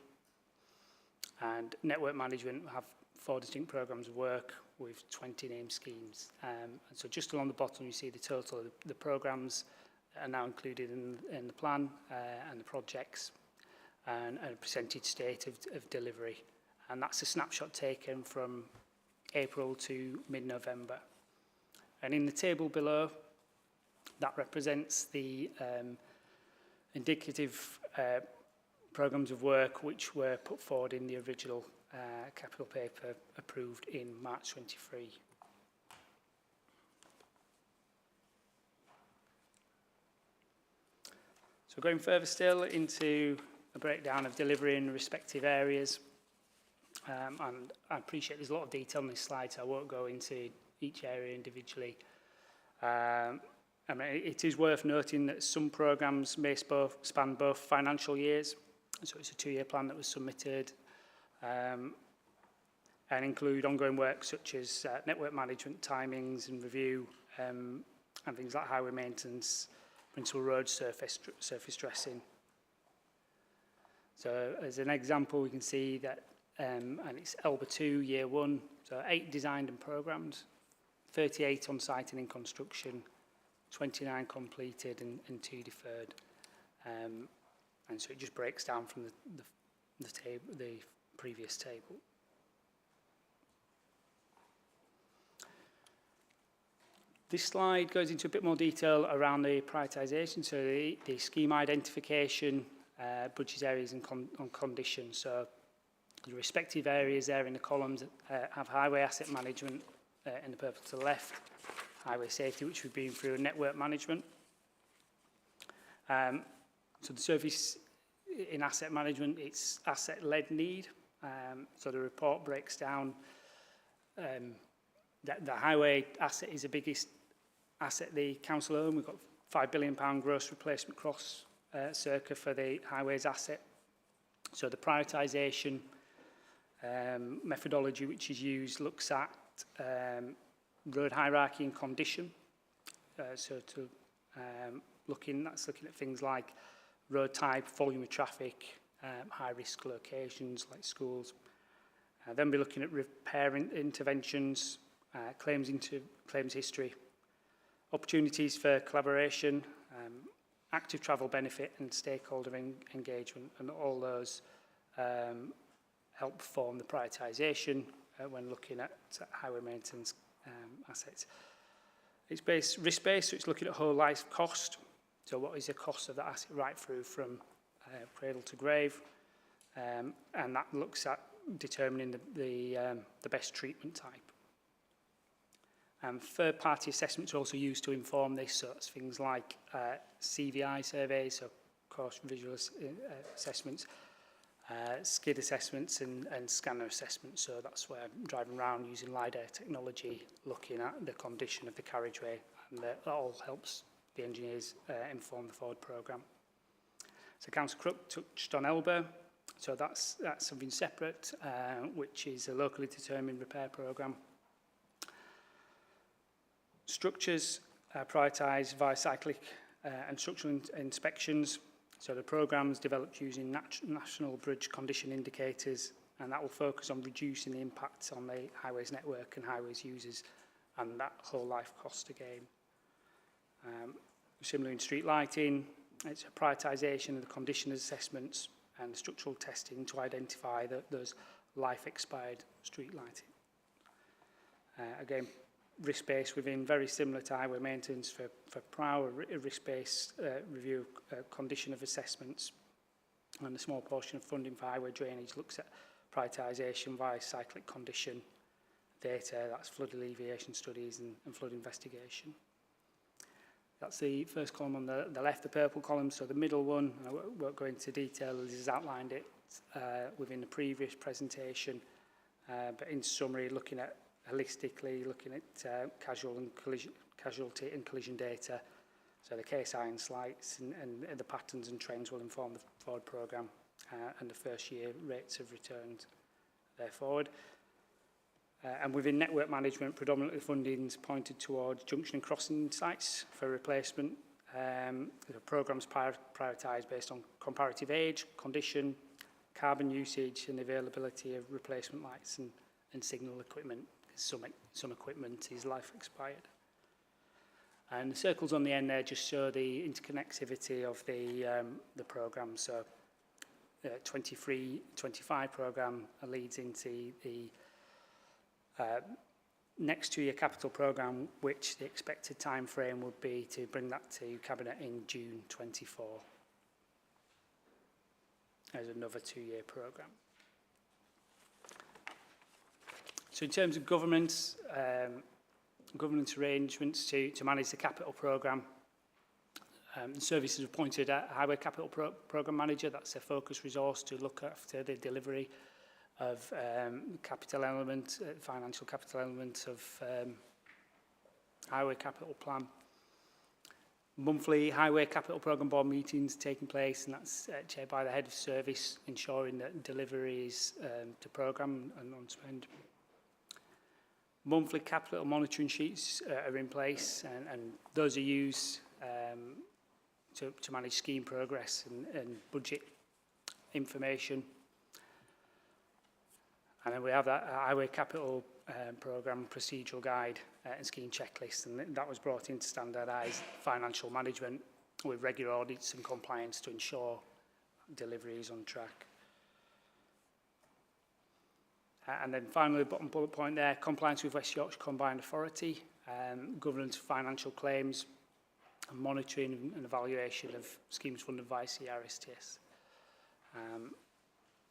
And network management have 4 distinct programmes of work with 20 named schemes. And so just along the bottom you see the total of the programmes that are now included in the plan and the projects, and a percentage state of delivery. And that's a snapshot taken from April to mid-November. And in the table below, that represents the indicative programmes of work which were put forward in the original capital paper approved in March 23. So going further still into a breakdown of delivery in respective areas, and I appreciate there's a lot of detail on this slide, so I won't go into each area individually. I mean, it is worth noting that some programmes may span both financial years, so it's a 2-year plan that was submitted, and include ongoing work such as network management, timings and review, and things like highway maintenance, principal road surface dressing. So as an example, we can see that, and it's ELBA 2, year 1, so 8 designed and programmed, 38 on site and in construction, 29 completed and 2 deferred. And so it just breaks down from the previous table. This slide goes into a bit more detail around the prioritisation, so the scheme identification, budget areas and conditions. So the respective areas there in the columns have highway asset management in the purple to the left, highway safety, which we've been through, and network management. So the service in asset management, it's asset-led need. So the report breaks down that the highway asset is the biggest asset the council own. We've got £5 billion gross replacement costs circa for the highways asset. So the prioritisation methodology which is used looks at road hierarchy and condition. Looking at things like road type, volume of traffic, high-risk locations like schools. Then we're looking at repair interventions, claims history, opportunities for collaboration, active travel benefit and stakeholder engagement, and all those help form the prioritisation when looking at highway maintenance assets. It's risk-based, so it's looking at whole life cost. So what is the cost of that asset right through from cradle to grave? And that looks at determining the best treatment type. Third-party assessments are also used to inform this, so it's things like CVI surveys, so course visual assessments, skid assessments and scanner assessments. So that's where I'm driving around using LiDAR technology, looking at the condition of the carriageway, and that all helps the engineers inform the forward programme. So Councillor Crook touched on Elba, so that's something separate, which is a locally determined repair programme. Structures are prioritised via cyclic and structural inspections. So the programme's developed using national bridge condition indicators, and that will focus on reducing the impacts on the highways network and highways users and that whole life cost again. Similar in street lighting, it's a prioritisation of the condition assessments and structural testing to identify those life expired street lighting. Again, risk-based within, very similar to highway maintenance for PROW, a risk-based review condition of assessments, and a small portion of funding for highway drainage looks at prioritisation via cyclic condition data, that's flood alleviation studies and flood investigation. That's the first column on the left, the purple column. So the middle one, I won't go into detail, as is outlined it within the previous presentation, but in summary, looking at holistically, looking at casualty and collision data. So the KSI and slights and the patterns and trends will inform the forward programme and the first year rates of returns there forward. And within network management, predominantly funding's pointed towards junction and crossing sites for replacement. The programme's prioritised based on comparative age, condition, carbon usage and availability of replacement lights and signal equipment. Some equipment is life expired. And the circles on the end there just show the interconnectivity of the programme. So 23-25 programme leads into the next 2-year capital programme, which the expected time frame would be to bring that to Cabinet in June 24 as another 2-year programme. So in terms of governance arrangements to manage the capital programme, the service has appointed a Highway Capital Programme Manager. That's a focus resource to look after the delivery of capital element, financial capital element of Highway Capital Plan. Monthly Highway Capital Programme Board meetings taking place, and that's chaired by the Head of Service, ensuring that delivery is to programme and on spend. Monthly capital monitoring sheets are in place, and those are used to manage scheme progress and budget information. And then we have that Highway Capital Programme Procedural Guide and Scheme Checklist, and that was brought in to standardise financial management with regular audits and compliance to ensure delivery is on track. And then finally, the bottom bullet point there, compliance with West Yorkshire Combined Authority, governance of financial claims, and monitoring and evaluation of schemes funded by CRSTS.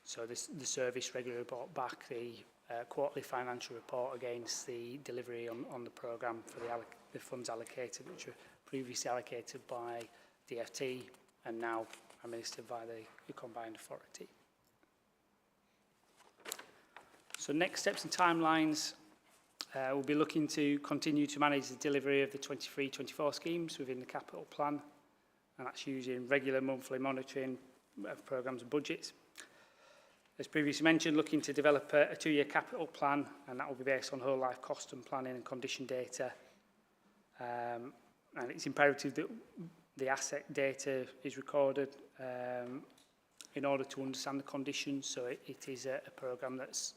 So the service regularly brought back the quarterly financial report against the delivery on the programme for the funds allocated, which were previously allocated by DFT and now administered by the Combined Authority. So next steps and timelines, we'll be looking to continue to manage the delivery of the 23-24 schemes within the capital plan, and that's using regular monthly monitoring of programmes and budgets. As previously mentioned, looking to develop a two-year capital plan, and that will be based on whole life cost and planning and condition data. And it's imperative that the asset data is recorded in order to understand the conditions. So it is a programme that's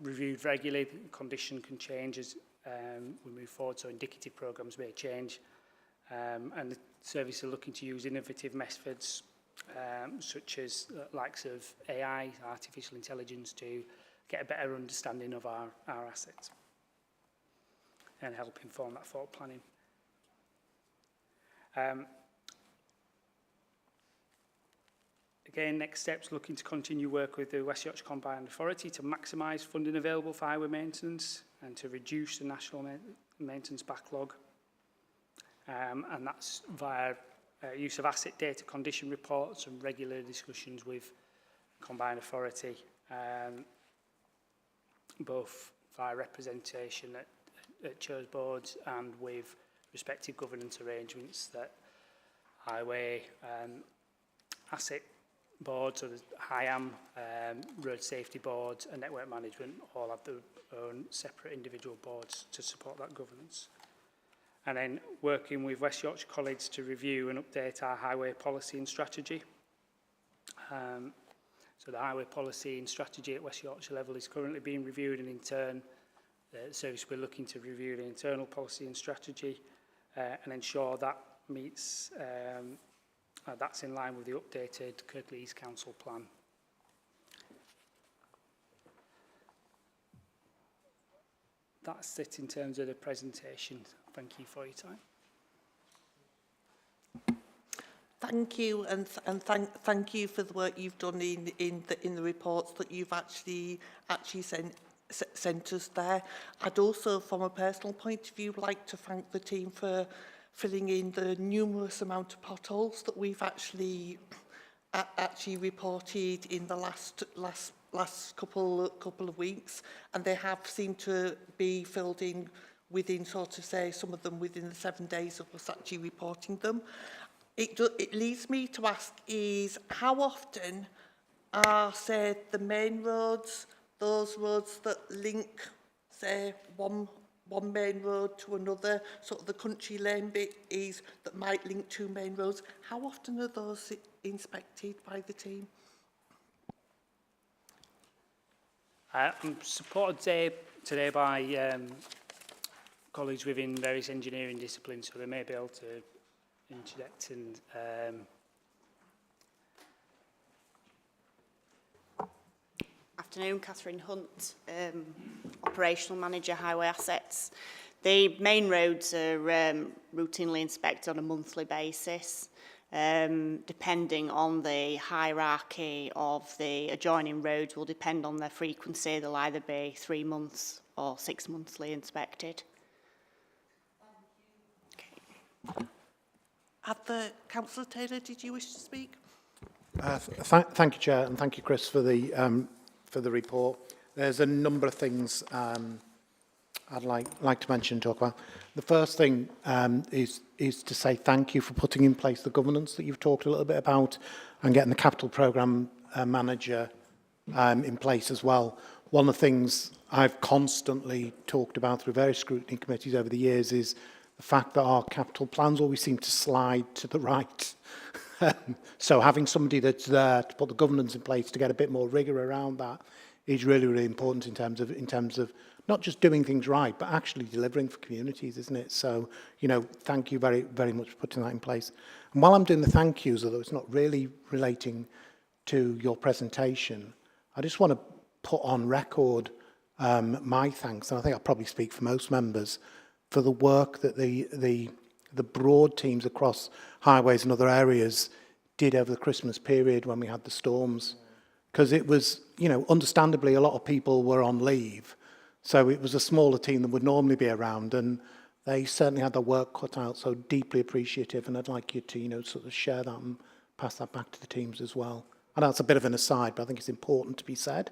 reviewed regularly. The condition can change as we move forward, so indicative programmes may change. And the service are looking to use innovative methods such as likes of AI, artificial intelligence, to get a better understanding of our assets and help inform that forward planning. Again, next steps, looking to continue work with the West Yorkshire Combined Authority to maximise funding available for highway maintenance and to reduce the national maintenance backlog. And that's via use of asset data condition reports and regular discussions with Combined Authority, both via representation at chairs boards and with respective governance arrangements that highway asset boards, so the HIAM, road safety boards and network management all have their own separate individual boards to support that governance. And then working with West Yorkshire College to review and update our highway policy and strategy. So the highway policy and strategy at West Yorkshire level is currently being reviewed, and in turn the service we're looking to review the internal policy and strategy and ensure that meets that's in line with the updated Kirklees Council plan. That's it in terms of the presentation. Thank you for your time. Thank you, and thank you for the work you've done in the reports that you've actually sent us there. I'd also, from a personal point of view, like to thank the team for filling in the numerous amount of potholes that we've actually reported in the last couple of weeks, and they have seemed to be filled in within, sort of say, some of them within the 7 days of us actually reporting them. It leads me to ask is how often are, say, the main roads, those roads that link, say, one main road to another, sort of the country lane bit is that might link two main roads, how often are those inspected by the team? I'm supported today by colleagues within various engineering disciplines, so they may be able to interject and Afternoon, Catherine Hunt, Operational Manager, Highway Assets. The main roads are routinely inspected on a monthly basis. Depending on the hierarchy of the adjoining roads will depend on their frequency. They'll either be 3 months or 6 monthly inspected. Councillor Taylor, did you wish to speak? Thank you, Chair, and thank you, Chris, for the report. There's a number of things I'd like to mention and talk about. The first thing is to say thank you for putting in place the governance that you've talked a little bit about and getting the capital programme manager in place as well. One of the things I've constantly talked about through various scrutiny committees over the years is the fact that our capital plans always seem to slide to the right. So having somebody that's there to put the governance in place to get a bit more rigour around that is really, really important in terms of not just doing things right, but actually delivering for communities, isn't it? So, you know, thank you very, very much for putting that in place. And while I'm doing the thank yous, although it's not really relating to your presentation, I just want to put on record my thanks, and I think I'll probably speak for most members, for the work that the broad teams across highways and other areas did over the Christmas period when we had the storms. Because it was, you know, understandably a lot of people were on leave. So it was a smaller team than would normally be around, and they certainly had their work cut out, so deeply appreciative, and I'd like you to, you know, sort of share that and pass that back to the teams as well. I know it's a bit of an aside, but I think it's important to be said.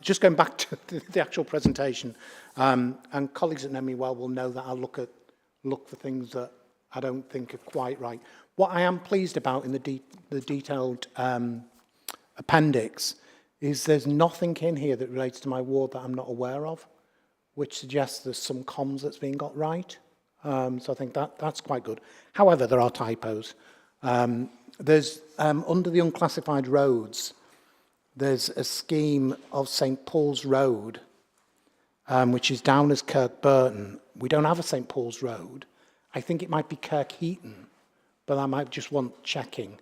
Just going back to the actual presentation, and colleagues that know me well will know that I look for things that I don't think are quite right. What I am pleased about in the detailed appendix is there's nothing in here that relates to my ward that I'm not aware of, which suggests there's some comms that's being got right. So I think that's quite good. However, there are typos. There's under the unclassified roads, there's a scheme of St Paul's Road, which is down as Kirkburton. We don't have a St Paul's Road. I think it might be Kirkheaton, but I might just want checking.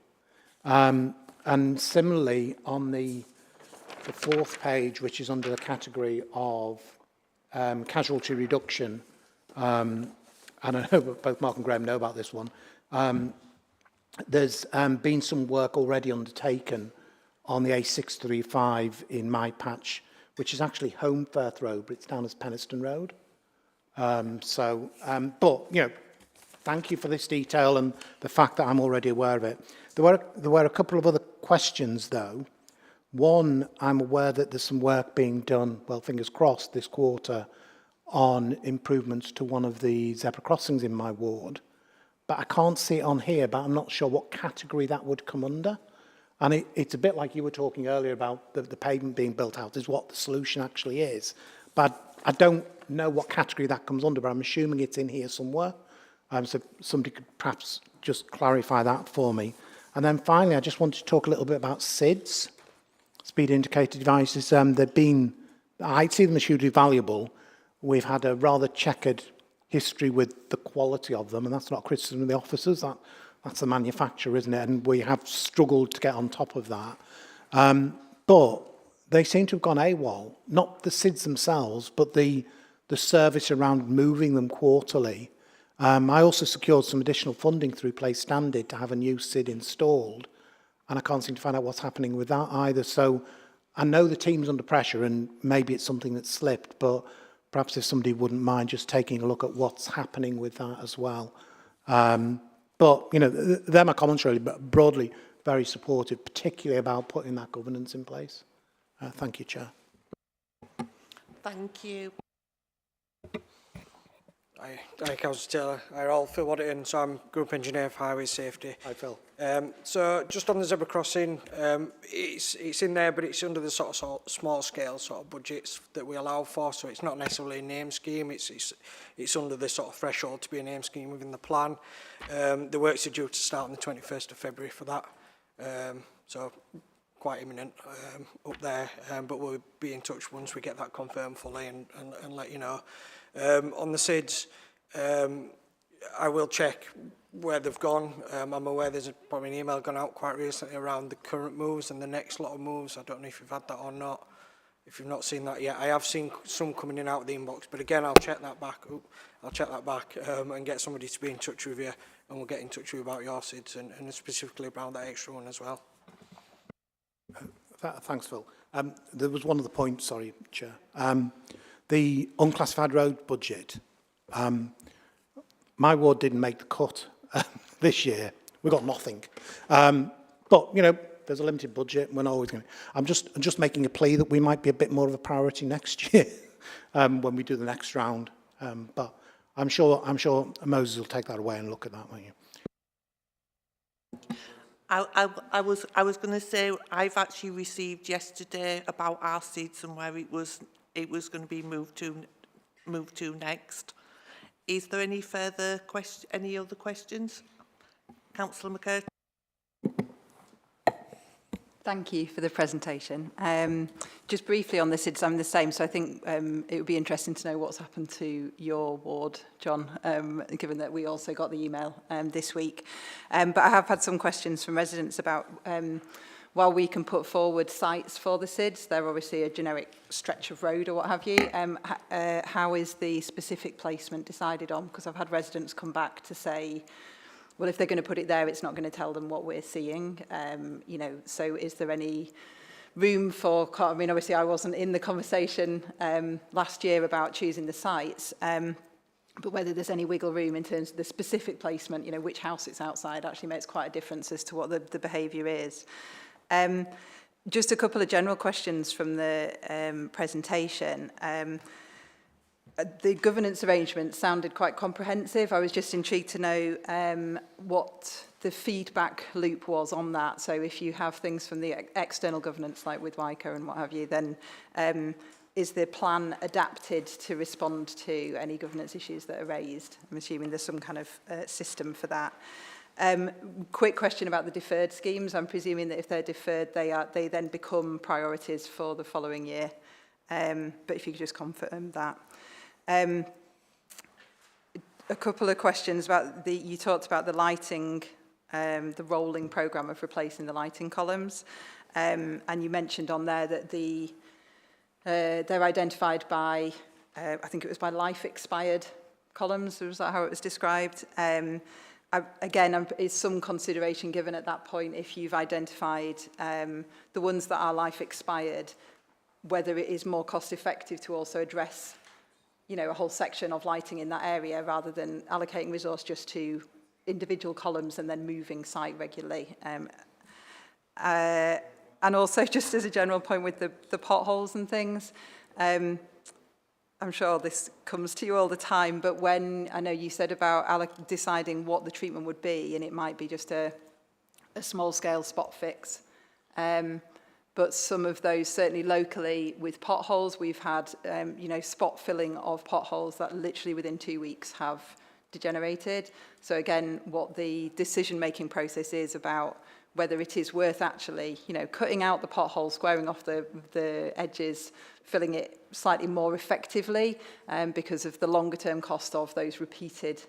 And similarly, on the fourth page, which is under the category of casualty reduction, and I know both Mark and Graham know about this one, there's been some work already undertaken on the A635 in my patch, which is actually Holmfirth Road, but it's down as Penistone Road. But, you know, thank you for this detail and the fact that I'm already aware of it. There were a couple of other questions, though. One, I'm aware that there's some work being done, well, fingers crossed, this quarter, on improvements to one of the zebra crossings in my ward. But I can't see it on here, but I'm not sure what category that would come under. And it's a bit like you were talking earlier about the pavement being built out, is what the solution actually is. But I don't know what category that comes under, but I'm assuming it's in here somewhere. So somebody could perhaps just clarify that for me. And then finally, I just wanted to talk a little bit about SIDS, speed indicator devices. They've been, I see them as hugely valuable. We've had a rather checkered history with the quality of them, and that's not criticism of the officers, that's the manufacturer, isn't it? And we have struggled to get on top of that. But they seem to have gone AWOL, not the SIDS themselves, but the service around moving them quarterly. I also secured some additional funding through Place Standard to have a new SID installed, and I can't seem to find out what's happening with that either. So I know the team's under pressure, and maybe it's something that's slipped, but perhaps if somebody wouldn't mind just taking a look at what's happening with that as well. But, you know, they're my comments really, but broadly very supportive, particularly about putting that governance in place. Thank you, Chair. Thank you. Hi, Councillor Taylor. I'll Phil Waddington, so I'm Group Engineer for Highway Safety. Hi, Phil. So just on the zebra crossing, it's in there, but it's under the sort of small scale sort of budgets that we allow for, so it's not necessarily a name scheme, it's under the sort of threshold to be a name scheme within the plan. The works are due to start on the 21st of February for that, so quite imminent up there, but we'll be in touch once we get that confirmed fully and let you know. On the SIDS, I will check where they've gone. I'm aware there's probably an email gone out quite recently around the current moves and the next lot of moves. I don't know if you've had that or not. If you've not seen that yet, I have seen some coming in out of the inbox, but again, I'll check that back. And get somebody to be in touch with you, and we'll get in touch with you about your SIDS and specifically about that extra one as well. Thanks, Phil. There was one other point, sorry, Chair. The unclassified road budget. My ward didn't make the cut this year. We got nothing. But, you know, there's a limited budget. We're not always going to... I'm just making a plea that we might be a bit more of a priority next year when we do the next round. But I'm sure Moses will take that away and look at that, won't you? I was going to say, I've actually received yesterday about our seats and where it was going to be moved to next. Is there any further any other questions? Councillor McCurdy. Thank you for the presentation. Just briefly on the SIDS, I'm the same, so I think it would be interesting to know what's happened to your ward, John, given that we also got the email this week. But I have had some questions from residents about while we can put forward sites for the SIDS, they're obviously a generic stretch of road or what have you. How is the specific placement decided on? Because I've had residents come back to say, well, if they're going to put it there, it's not going to tell them what we're seeing. You know, so is there any room for, I mean, obviously I wasn't in the conversation last year about choosing the sites, but whether there's any wiggle room in terms of the specific placement, you know, which house it's outside actually makes quite a difference as to what the behaviour is. Just a couple of general questions from the presentation. The governance arrangement sounded quite comprehensive. I was just intrigued to know what the feedback loop was on that. So if you have things from the external governance, like with WICO and what have you, then is the plan adapted to respond to any governance issues that are raised? I'm assuming there's some kind of system for that. Quick question about the deferred schemes. I'm presuming that if they're deferred, they then become priorities for the following year. But if you could just confirm that. A couple of questions about you talked about the lighting, the rolling programme of replacing the lighting columns. And you mentioned on there that they're identified by, I think it was by life expired columns, was that how it was described? Again, is some consideration given at that point if you've identified the ones that are life expired, whether it is more cost effective to also address, you know, a whole section of lighting in that area rather than allocating resource just to individual columns and then moving site regularly. And also, just as a general point with the potholes and things, I'm sure this comes to you all the time, but when, I know you said about deciding what the treatment would be, and it might be just a small-scale spot fix. But some of those, certainly locally, with potholes, we've had, you know, spot filling of potholes that literally within 2 weeks have degenerated. So again, what the decision-making process is about whether it is worth actually, you know, cutting out the pothole, squaring off the edges, filling it slightly more effectively because of the longer-term cost of those repeated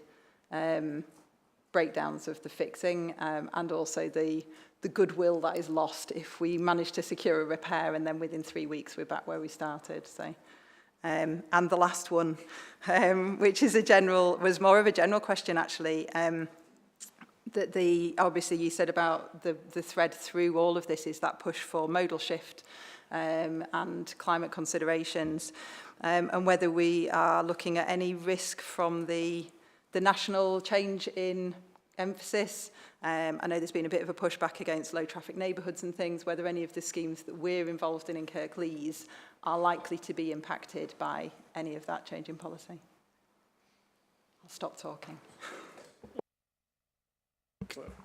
breakdowns of the fixing and also the goodwill that is lost if we manage to secure a repair and then within 3 weeks we're back where we started. So, and the last one, which is was more of a general question actually. That obviously you said about the thread through all of this is that push for modal shift and climate considerations, and whether we are looking at any risk from the national change in emphasis. I know there's been a bit of a pushback against low traffic neighbourhoods and things, whether any of the schemes that we're involved in Kirklees are likely to be impacted by any of that change in policy. I'll stop talking.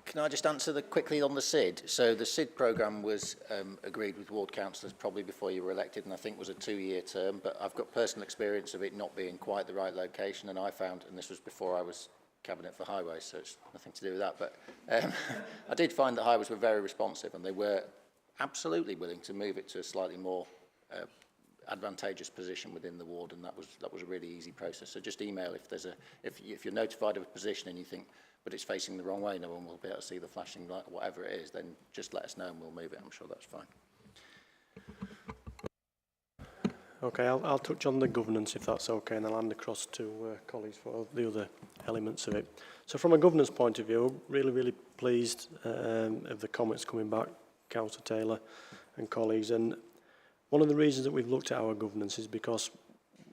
Can I just answer quickly on the SID? So the SID programme was agreed with ward councillors probably before you were elected, and I think was a 2-year term, but I've got personal experience of it not being quite the right location, and I found, and this was before I was Cabinet for Highways, so it's nothing to do with that, but I did find that highways were very responsive, and they were absolutely willing to move it to a slightly more advantageous position within the ward, and that was a really easy process. So just email if you're notified of a position and you think, but it's facing the wrong way, no one will be able to see the flashing light, whatever it is, then just let us know and we'll move it. I'm sure that's fine. Okay, I'll touch on the governance if that's okay, and I'll hand across to colleagues for the other elements of it. So from a governance point of view, really pleased of the comments coming back, Councillor Taylor and colleagues. And one of the reasons that we've looked at our governance is because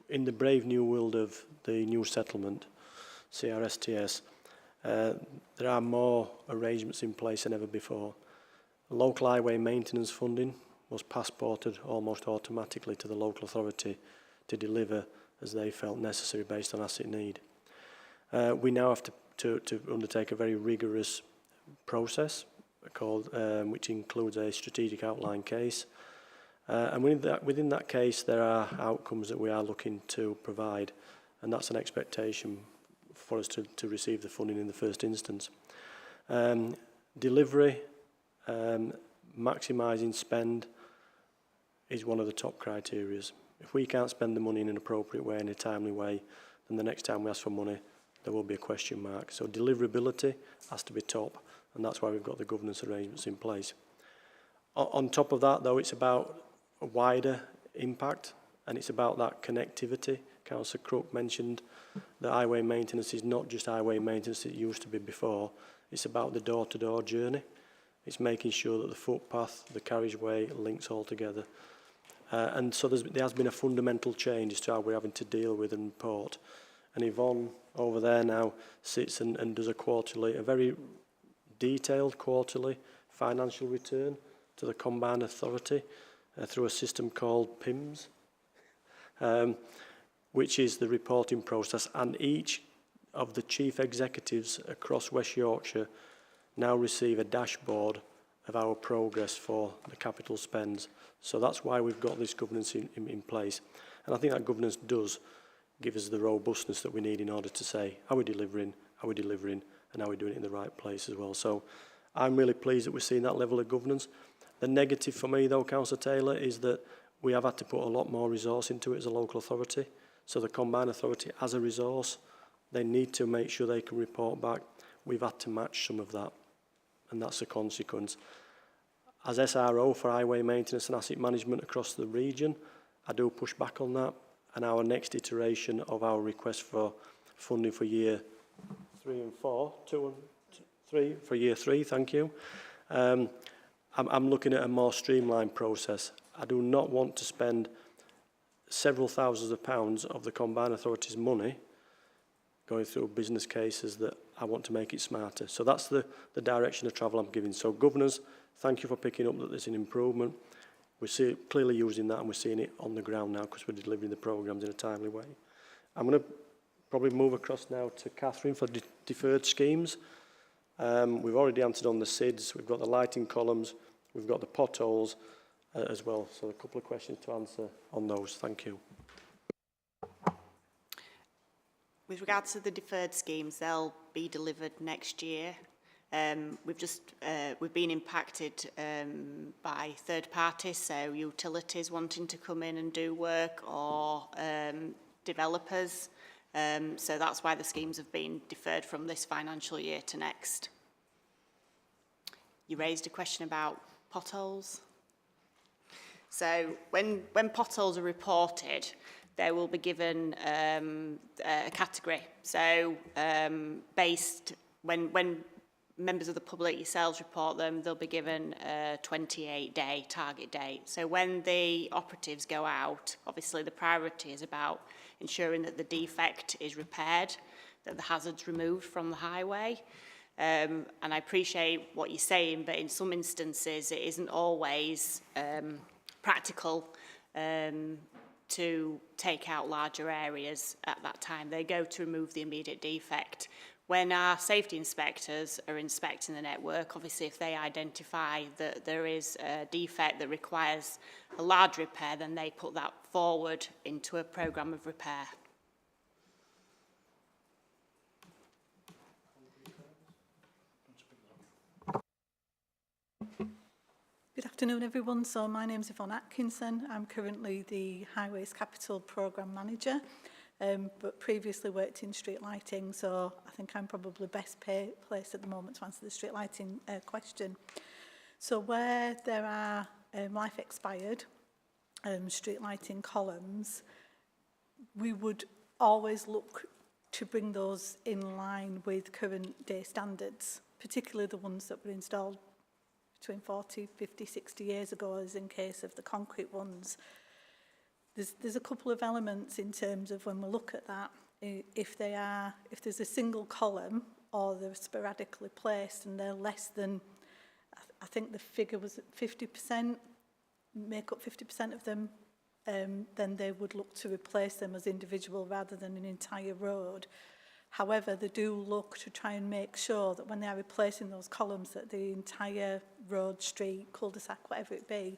in the brave new world of the new settlement, CRSTS, there are more arrangements in place than ever before. Local highway maintenance funding was passported almost automatically to the local authority to deliver as they felt necessary based on asset need. We now have to undertake a very rigorous process called, which includes a strategic outline case. And within that case, there are outcomes that we are looking to provide, and that's an expectation for us to receive the funding in the first instance. Delivery, maximising spend is one of the top criteria. If we can't spend the money in an appropriate way, in a timely way, then the next time we ask for money, there will be a question mark. So deliverability has to be top, and that's why we've got the governance arrangements in place. On top of that, though, it's about a wider impact, and it's about that connectivity. Councillor Crook mentioned that highway maintenance is not just highway maintenance it used to be before. It's about the door-to-door journey. It's making sure that the footpath, the carriageway links all together. And so there has been a fundamental change as to how we're having to deal with and report. And Yvonne over there now sits and does a very detailed quarterly financial return to the Combined Authority through a system called PIMS, which is the reporting process. And each of the chief executives across West Yorkshire now receive a dashboard of our progress for the capital spends. So that's why we've got this governance in place. And I think that governance does give us the robustness that we need in order to say, are we delivering, and are we doing it in the right place as well. So I'm really pleased that we're seeing that level of governance. The negative for me, though, Councillor Taylor, is that we have had to put a lot more resource into it as a local authority. So the Combined Authority, as a resource, they need to make sure they can report back. We've had to match some of that, and that's a consequence. As SRO for highway maintenance and asset management across the region, I do push back on that, and our next iteration of our request for funding for year 3 and 4, 2 and 3, for year 3, thank you. I'm looking at a more streamlined process. I do not want to spend several thousands of pounds of the Combined Authority's money going through business cases that I want to make it smarter. So that's the direction of travel I'm giving. So governors, thank you for picking up that there's an improvement. We're clearly using that and we're seeing it on the ground now because we're delivering the programmes in a timely way. I'm going to probably move across now to Catherine for deferred schemes. We've already answered on the SIDS, we've got the lighting columns, we've got the potholes as well. So a couple of questions to answer on those. Thank you. With regards to the deferred schemes, they'll be delivered next year. We've been impacted by third parties, so utilities wanting to come in and do work, or developers. So that's why the schemes have been deferred from this financial year to next. You raised a question about potholes. So when potholes are reported, they will be given a category. So based, when members of the public yourselves report them, they'll be given a 28-day target date. So when the operatives go out, obviously the priority is about ensuring that the defect is repaired, that the hazard's removed from the highway. And I appreciate what you're saying, but in some instances it isn't always practical to take out larger areas at that time. They go to remove the immediate defect. When our safety inspectors are inspecting the network, obviously if they identify that there is a defect that requires a large repair, then they put that forward into a programme of repair. Good afternoon, everyone. So my name is Yvonne Atkinson. I'm currently the Highways Capital Programme Manager, but previously worked in street lighting, so I think I'm probably best placed at the moment to answer the street lighting question. So where there are life expired street lighting columns, we would always look to bring those in line with current day standards, particularly the ones that were installed between 40, 50, 60 years ago, as in case of the concrete ones. There's a couple of elements in terms of when we look at that. If there's a single column or they're sporadically placed and they're less than, I think the figure was 50%, make up 50% of them, then they would look to replace them as individual rather than an entire road. However, they do look to try and make sure that when they are replacing those columns, that the entire road, street, cul-de-sac, whatever it be,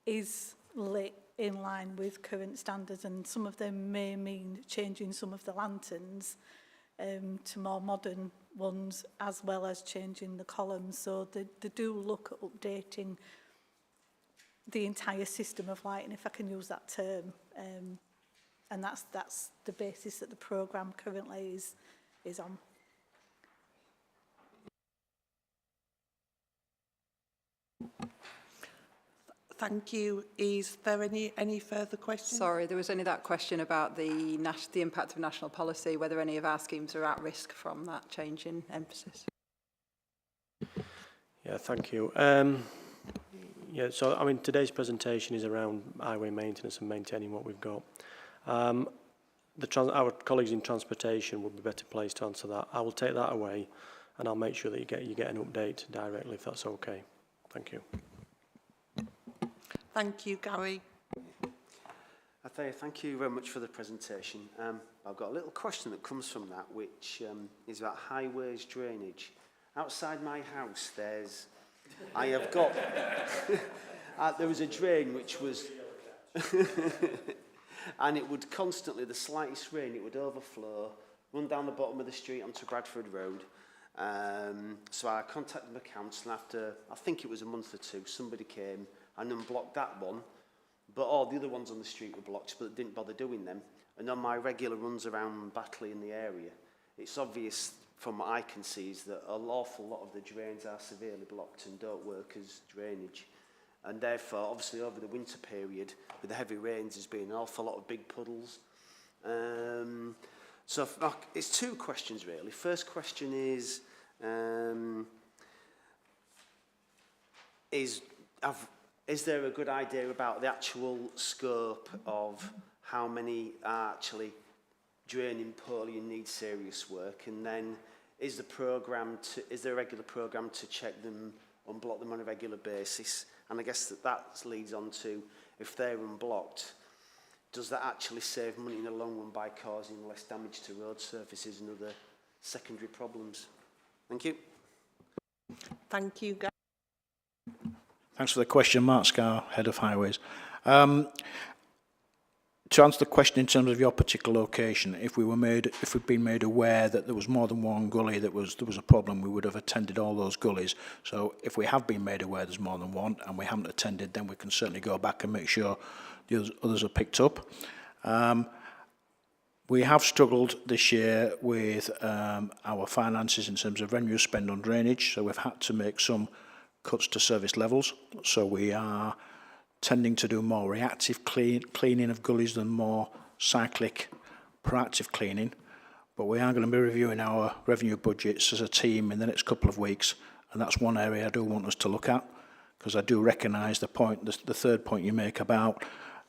is lit in line with current standards. And some of them may mean changing some of the lanterns to more modern ones, as well as changing the columns. So they do look at updating the entire system of lighting, if I can use that term. And that's the basis that the programme currently is on. Thank you. Is there any further questions? Sorry, there was only that question about the impact of national policy, whether any of our schemes are at risk from that change in emphasis. Yeah, thank you. Yeah, so I mean, today's presentation is around highway maintenance and maintaining what we've got. Our colleagues in transportation would be better placed to answer that. I will take that away, and I'll make sure that you get an update directly, if that's okay. Thank you. Thank you, Gary. Thank you very much for the presentation. I've got a little question that comes from that, which is about highways drainage. outside my house, I have got, there was a drain which was, and it would constantly, the slightest rain, it would overflow, run down the bottom of the street onto Bradford Road. So I contacted the council after, I think it was a month or two, somebody came and unblocked that one, but all the other ones on the street were blocked, but didn't bother doing them. And on my regular runs around Batley in the area, it's obvious from what I can see is that an awful lot of the drains are severely blocked and don't work as drainage. And therefore, obviously over the winter period, with the heavy rains, there's been an awful lot of big puddles. So it's two questions really. First question is there a good idea about the actual scope of how many are actually draining poorly and need serious work? And then is there a regular programme to check them, unblock them on a regular basis? And I guess that leads on to, if they're unblocked, does that actually save money in the long run by causing less damage to road surfaces and other secondary problems? Thank you. Thank you, Gary. Thanks for the question, Mark Scar, Head of Highways. To answer the question in terms of your particular location, if we'd been made aware that there was more than one gully there was a problem, we would have attended all those gullies. So if we have been made aware there's more than one and we haven't attended, then we can certainly go back and make sure the others are picked up. We have struggled this year with our finances in terms of revenue spend on drainage, so we've had to make some cuts to service levels. So we are tending to do more reactive cleaning of gullies than more cyclic proactive cleaning. But we are going to be reviewing our revenue budgets as a team in the next couple of weeks, and that's one area I do want us to look at, because I do recognise the third point you make about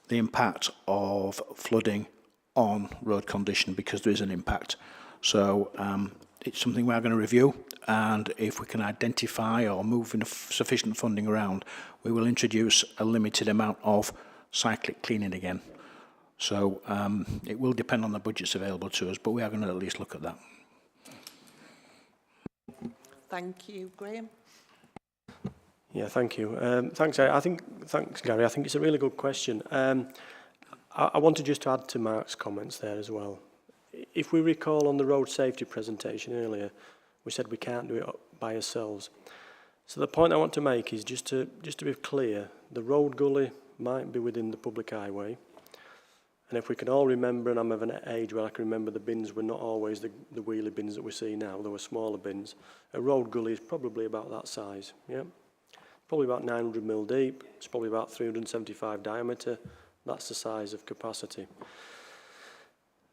the impact of flooding on road condition, because there is an impact. So it's something we are going to review, and if we can identify or move enough sufficient funding around, we will introduce a limited amount of cyclic cleaning again. So it will depend on the budgets available to us, but we are going to at least look at that. Thank you, Graham. Yeah, thank you. Thanks, Gary. I think it's a really good question. I wanted just to add to Mark's comments there as well. If we recall on the road safety presentation earlier, we said we can't do it by ourselves. So the point I want to make is just to be clear, the road gully might be within the public highway. And if we can all remember, and I'm of an age where I can remember the bins were not always the wheelie bins that we see now, there were smaller bins. A road gully is probably about that size, yeah? Probably about 900 mil deep, it's probably about 375 diameter. That's the size of capacity.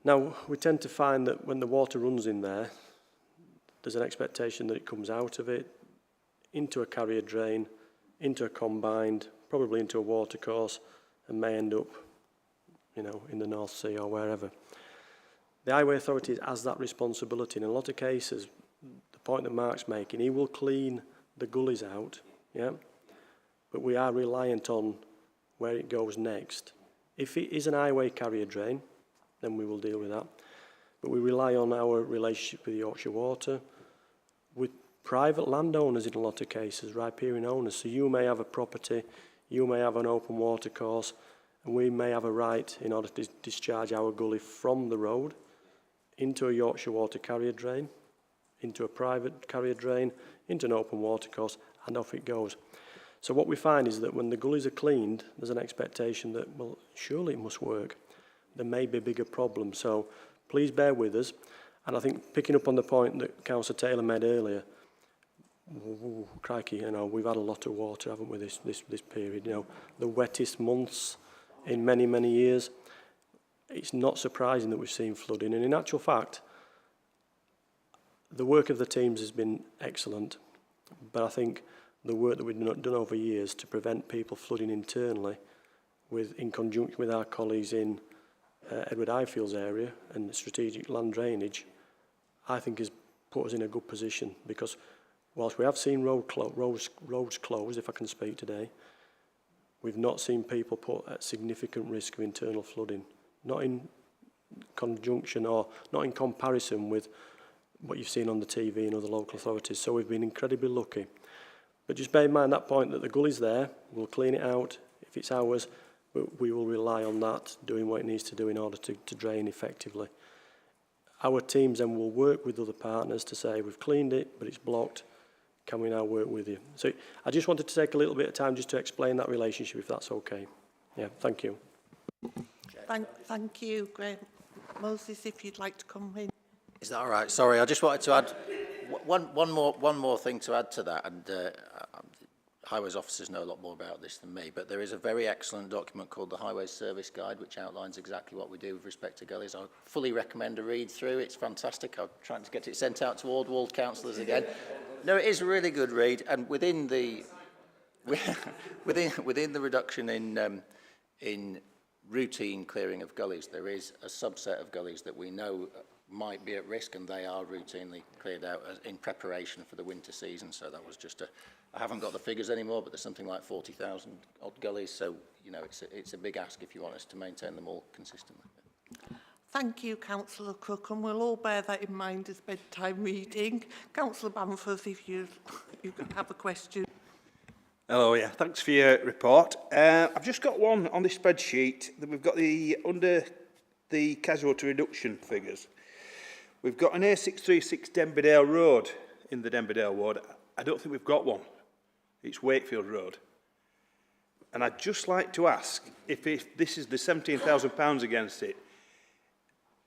Now, we tend to find that when the water runs in there, there's an expectation that it comes out of it, into a carrier drain, into a combined, probably into a watercourse, and may end up, you know, in the North Sea or wherever. The Highway Authority has that responsibility. In a lot of cases, the point that Mark's making, he will clean the gullies out, yeah? But we are reliant on where it goes next. If it is an highway carrier drain, then we will deal with that. But we rely on our relationship with Yorkshire Water, with private landowners in a lot of cases, riparian owners. So you may have a property, you may have an open water course, and we may have a right in order to discharge our gully from the road into a Yorkshire Water carrier drain, into a private carrier drain, into an open water course, and off it goes. So what we find is that when the gullies are cleaned, there's an expectation that, well, surely it must work. There may be bigger problems. So please bear with us. And I think picking up on the point that Councillor Taylor made earlier, crikey, you know, we've had a lot of water, haven't we, this period, you know, the wettest months in many, many years. It's not surprising that we've seen flooding. And in actual fact, the work of the teams has been excellent. But I think the work that we've done over years to prevent people flooding internally, in conjunction with our colleagues in Edward Ifield's area and strategic land drainage, I think has put us in a good position, because whilst we have seen roads closed, if I can speak today, we've not seen people put at significant risk of internal flooding, not in conjunction or not in comparison with what you've seen on the TV and other local authorities. So we've been incredibly lucky. But just bear in mind that point that the gully's there, we'll clean it out. If it's ours, we will rely on that doing what it needs to do in order to drain effectively. Our teams then will work with other partners to say, we've cleaned it, but it's blocked. Can we now work with you? So I just wanted to take a little bit of time just to explain that relationship, if that's okay. Yeah, thank you. Thank you, Graham. Moses, if you'd like to come in. Is that all right? Sorry, I just wanted to add one more thing to add to that, and highways officers know a lot more about this than me, but there is a very excellent document called the Highways Service Guide, which outlines exactly what we do with respect to gullies. I fully recommend a read through. It's fantastic. I'm trying to get it sent out to all ward councillors again. No, it is a really good read, and within the within the reduction in routine clearing of gullies, there is a subset of gullies that we know might be at risk, and they are routinely cleared out in preparation for the winter season. So that was just I haven't got the figures anymore, but there's something like 40,000 odd gullies. So, you know, it's a big ask if you want us to maintain them all consistently. Thank you, Councillor Cook, and we'll all bear that in mind as bedtime reading. Councillor Bamford, if you can have a question. Hello, yeah, thanks for your report. I've just got one on this spreadsheet that we've got under the casualty reduction figures. We've got an A636 Denbydale Road in the Denbydale ward. I don't think we've got one. It's Wakefield Road. And I'd just like to ask if this is the £17,000 against it.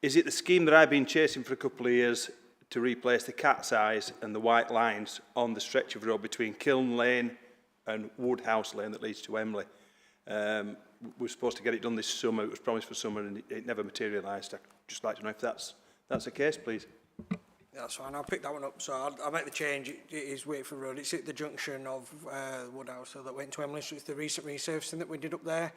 Is it the scheme that I've been chasing for a couple of years to replace the cat's eyes and the white lines on the stretch of road between Kiln Lane and Woodhouse Lane that leads to Emley? We were supposed to get it done this summer. It was promised for summer and it never materialised. I'd just like to know if that's the case, please. Yeah, that's fine. I'll pick that one up. So I'll make the change. It is Wakefield Road. It's at the junction of Woodhouse, so that went to Emley. So it's the recent resurfacing that we did up there.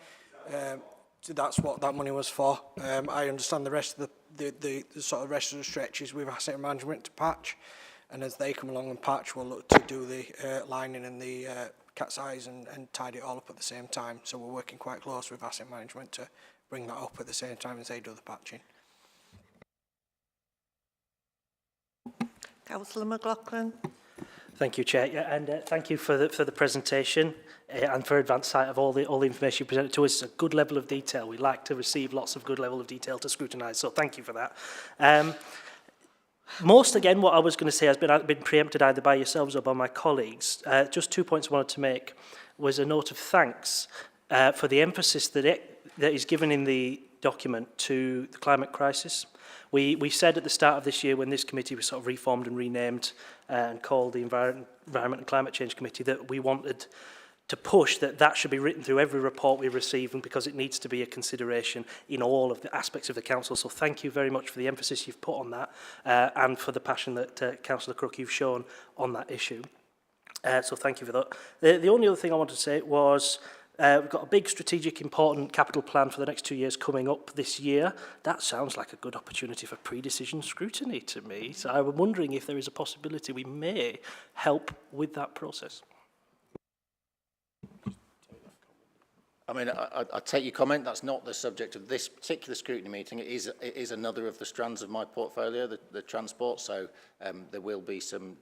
So that's what that money was for. I understand the rest of the sort of rest of the stretches with asset management to patch, and as they come along and patch, we'll look to do the lining and the cat's eyes and tidy it all up at the same time. So we're working quite close with asset management to bring that up at the same time as they do the patching. Councillor McLaughlin. Thank you, Chair, yeah, and thank you for the presentation and for advance sight of all the information you presented to us. It's a good level of detail. We like to receive lots of good level of detail to scrutinise, so thank you for that. Most, again, what I was going to say has been preempted either by yourselves or by my colleagues. Just 2 points I wanted to make was a note of thanks for the emphasis that is given in the document to the climate crisis. We said at the start of this year, when this committee was sort of reformed and renamed and called the Environment and Climate Change Committee, that we wanted to push that should be written through every report we receive, and because it needs to be a consideration in all of the aspects of the council. So thank you very much for the emphasis you've put on that and for the passion that Councillor Crook you've shown on that issue. So thank you for that. The only other thing I wanted to say was we've got a big strategic important capital plan for the next 2 years coming up this year. That sounds like a good opportunity for pre-decision scrutiny to me. So I'm wondering if there is a possibility we may help with that process. I mean, I take your comment. That's not the subject of this particular scrutiny meeting. It is another of the strands of my portfolio, the transport. So there will be some,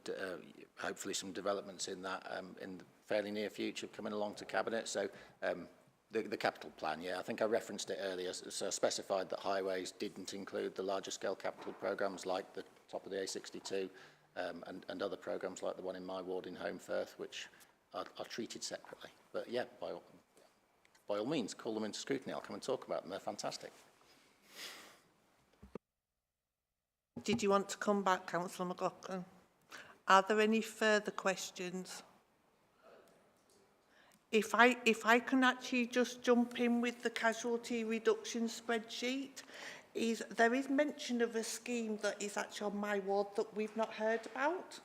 hopefully, some developments in that in the fairly near future coming along to Cabinet. So the capital plan, yeah, I think I referenced it earlier. So I specified that highways didn't include the larger scale capital programmes like the top of the A62 and other programmes like the one in my ward in Home Firth, which are treated separately. But yeah, by all means, call them into scrutiny. I'll come and talk about them. They're fantastic. Did you want to come back, Councillor McLaughlin? Are there any further questions? If I can actually just jump in with the casualty reduction spreadsheet, there is mention of a scheme that is actually on my ward that we've not heard about.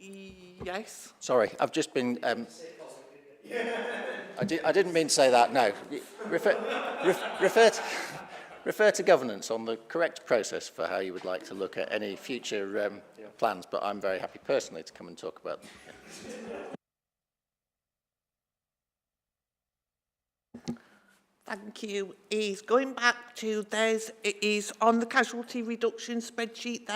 Yes. Sorry, I've just been. I didn't mean to say that. No, refer to governance on the correct process for how you would like to look at any future plans. But I'm very happy personally to come and talk about them. Thank you. Is going back to it is on the casualty reduction spreadsheet.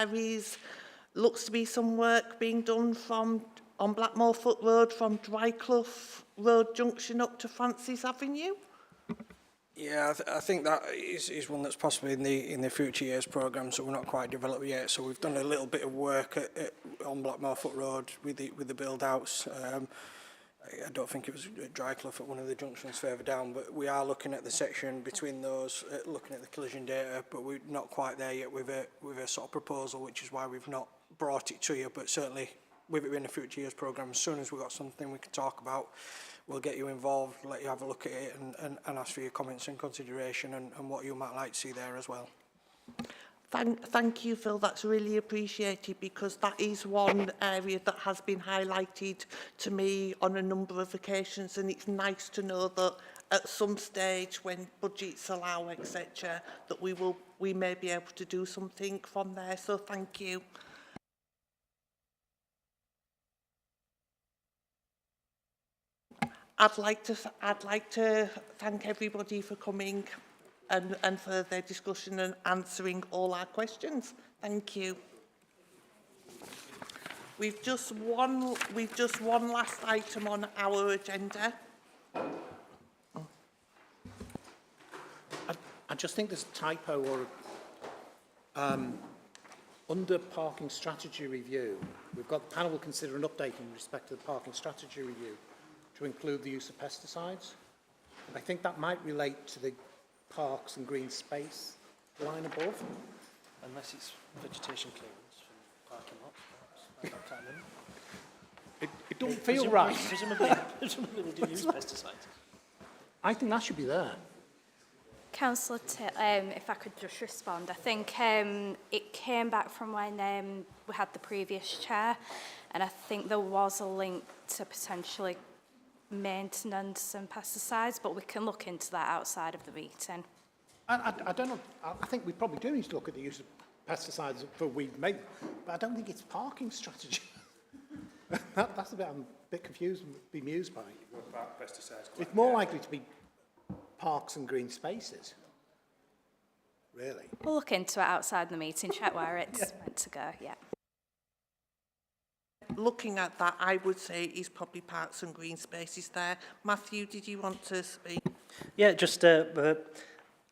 Looks to be some work being done on Blackmore Foot Road from Dryclough Road Junction up to Francis Avenue. Yeah, I think that is one that's possibly in the future years programme, so we're not quite developed yet. So we've done a little bit of work on Blackmore Foot Road with the build outs. I don't think it was Dryclough at one of the junctions further down, but we are looking at the section between those, looking at the collision data, but we're not quite there yet with a sort of proposal, which is why we've not brought it to you. But certainly, with it being a future years programme, as soon as we've got something we can talk about, we'll get you involved, let you have a look at it and ask for your comments and consideration and what you might like to see there as well. Thank you, Phil. That's really appreciated, because that is one area that has been highlighted to me on a number of occasions, and it's nice to know that at some stage, when budgets allow, etc., that we may be able to do something from there. So thank you. I'd like to thank everybody for coming and for their discussion and answering all our questions. Thank you. We've just one last item on our agenda. I just think there's a typo or under parking strategy review, we've got the panel will consider an update in respect to the parking strategy review to include the use of pesticides. I think that might relate to the parks and green space line above. Unless it's vegetation clearance from parking lots, perhaps. I can't remember. It don't feel right. Presumably we do use pesticides. I think that should be there. Councillor, if I could just respond, I think it came back from when we had the previous chair, and I think there was a link to potentially maintenance and pesticides, but we can look into that outside of the meeting. I don't know. I think we probably do need to look at the use of pesticides for weed maintenance, but I don't think it's parking strategy. That's the bit I'm a bit confused and bemused by. It's more likely to be parks and green spaces. Really? We'll look into it outside the meeting, check where it's meant to go, yeah. Looking at that, I would say is probably parks and green spaces there. Matthew, did you want to speak? Yeah, just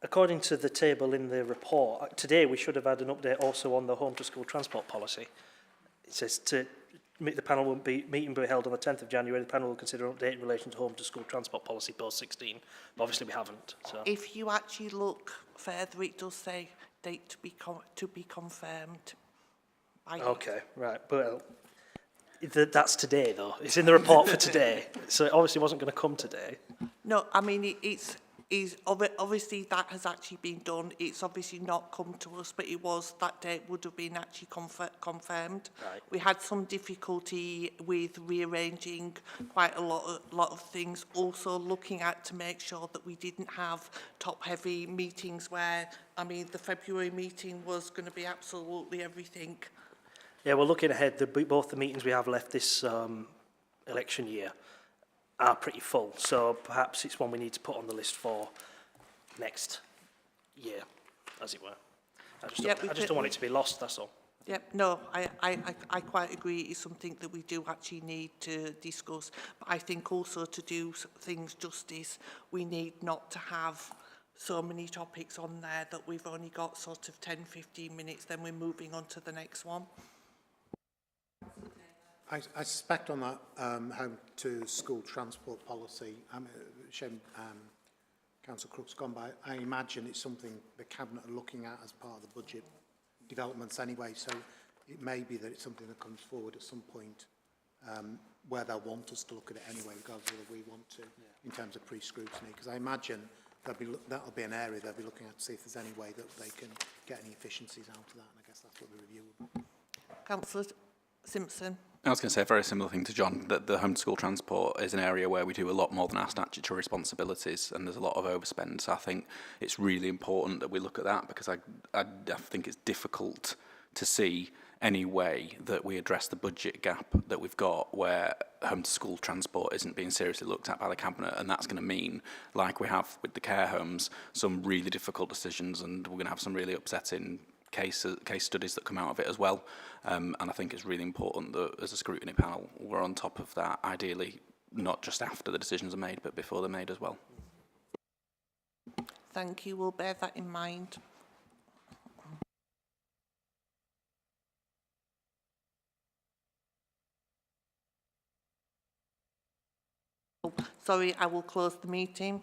according to the table in the report, today we should have had an update also on the home to school transport policy. It says the panel will be meeting will be held on the 10th of January. The panel will consider an update in relation to home to school transport policy post 16. But obviously we haven't. So if you actually look further, it does say date to be confirmed. Okay, right. Well, that's today though. It's in the report for today, so it obviously wasn't going to come today. No, I mean it's obviously that has actually been done. It's obviously not come to us, but it was that date would have been actually confirmed. Right. We had some difficulty with rearranging quite a lot of things. Also looking at to make sure that we didn't have top-heavy meetings where, I mean, the February meeting was going to be absolutely everything. Yeah, well, looking ahead, both the meetings we have left this election year are pretty full, so perhaps it's one we need to put on the list for next year, as it were. I just don't want it to be lost, that's all. Yep, no, I quite agree. It's something that we do actually need to discuss. But I think also to do things justice, we need not to have so many topics on there that we've only got sort of 10, 15 minutes, then we're moving on to the next one. I suspect on that home to school transport policy, shame Councillor Crook's gone by, I imagine it's something the Cabinet are looking at as part of the budget developments anyway, so it may be that it's something that comes forward at some point where they'll want us to look at it anyway, regardless of whether we want to, in terms of pre-scrutiny, because I imagine that'll be an area they'll be looking at to see if there's any way that they can get any efficiencies out of that, and I guess that's what the review will be. Councillor Simpson. I was going to say a very similar thing to John, that the home to school transport is an area where we do a lot more than our statutory responsibilities, and there's a lot of overspend. So I think it's really important that we look at that, because I think it's difficult to see any way that we address the budget gap that we've got where home to school transport isn't being seriously looked at by the Cabinet, and that's going to mean, like we have with the care homes, some really difficult decisions, and we're going to have some really upsetting case studies that come out of it as well. And I think it's really important that as a scrutiny panel we're on top of that, ideally not just after the decisions are made but before they're made as well. Thank you, we'll bear that in mind. Sorry, I will close the meeting.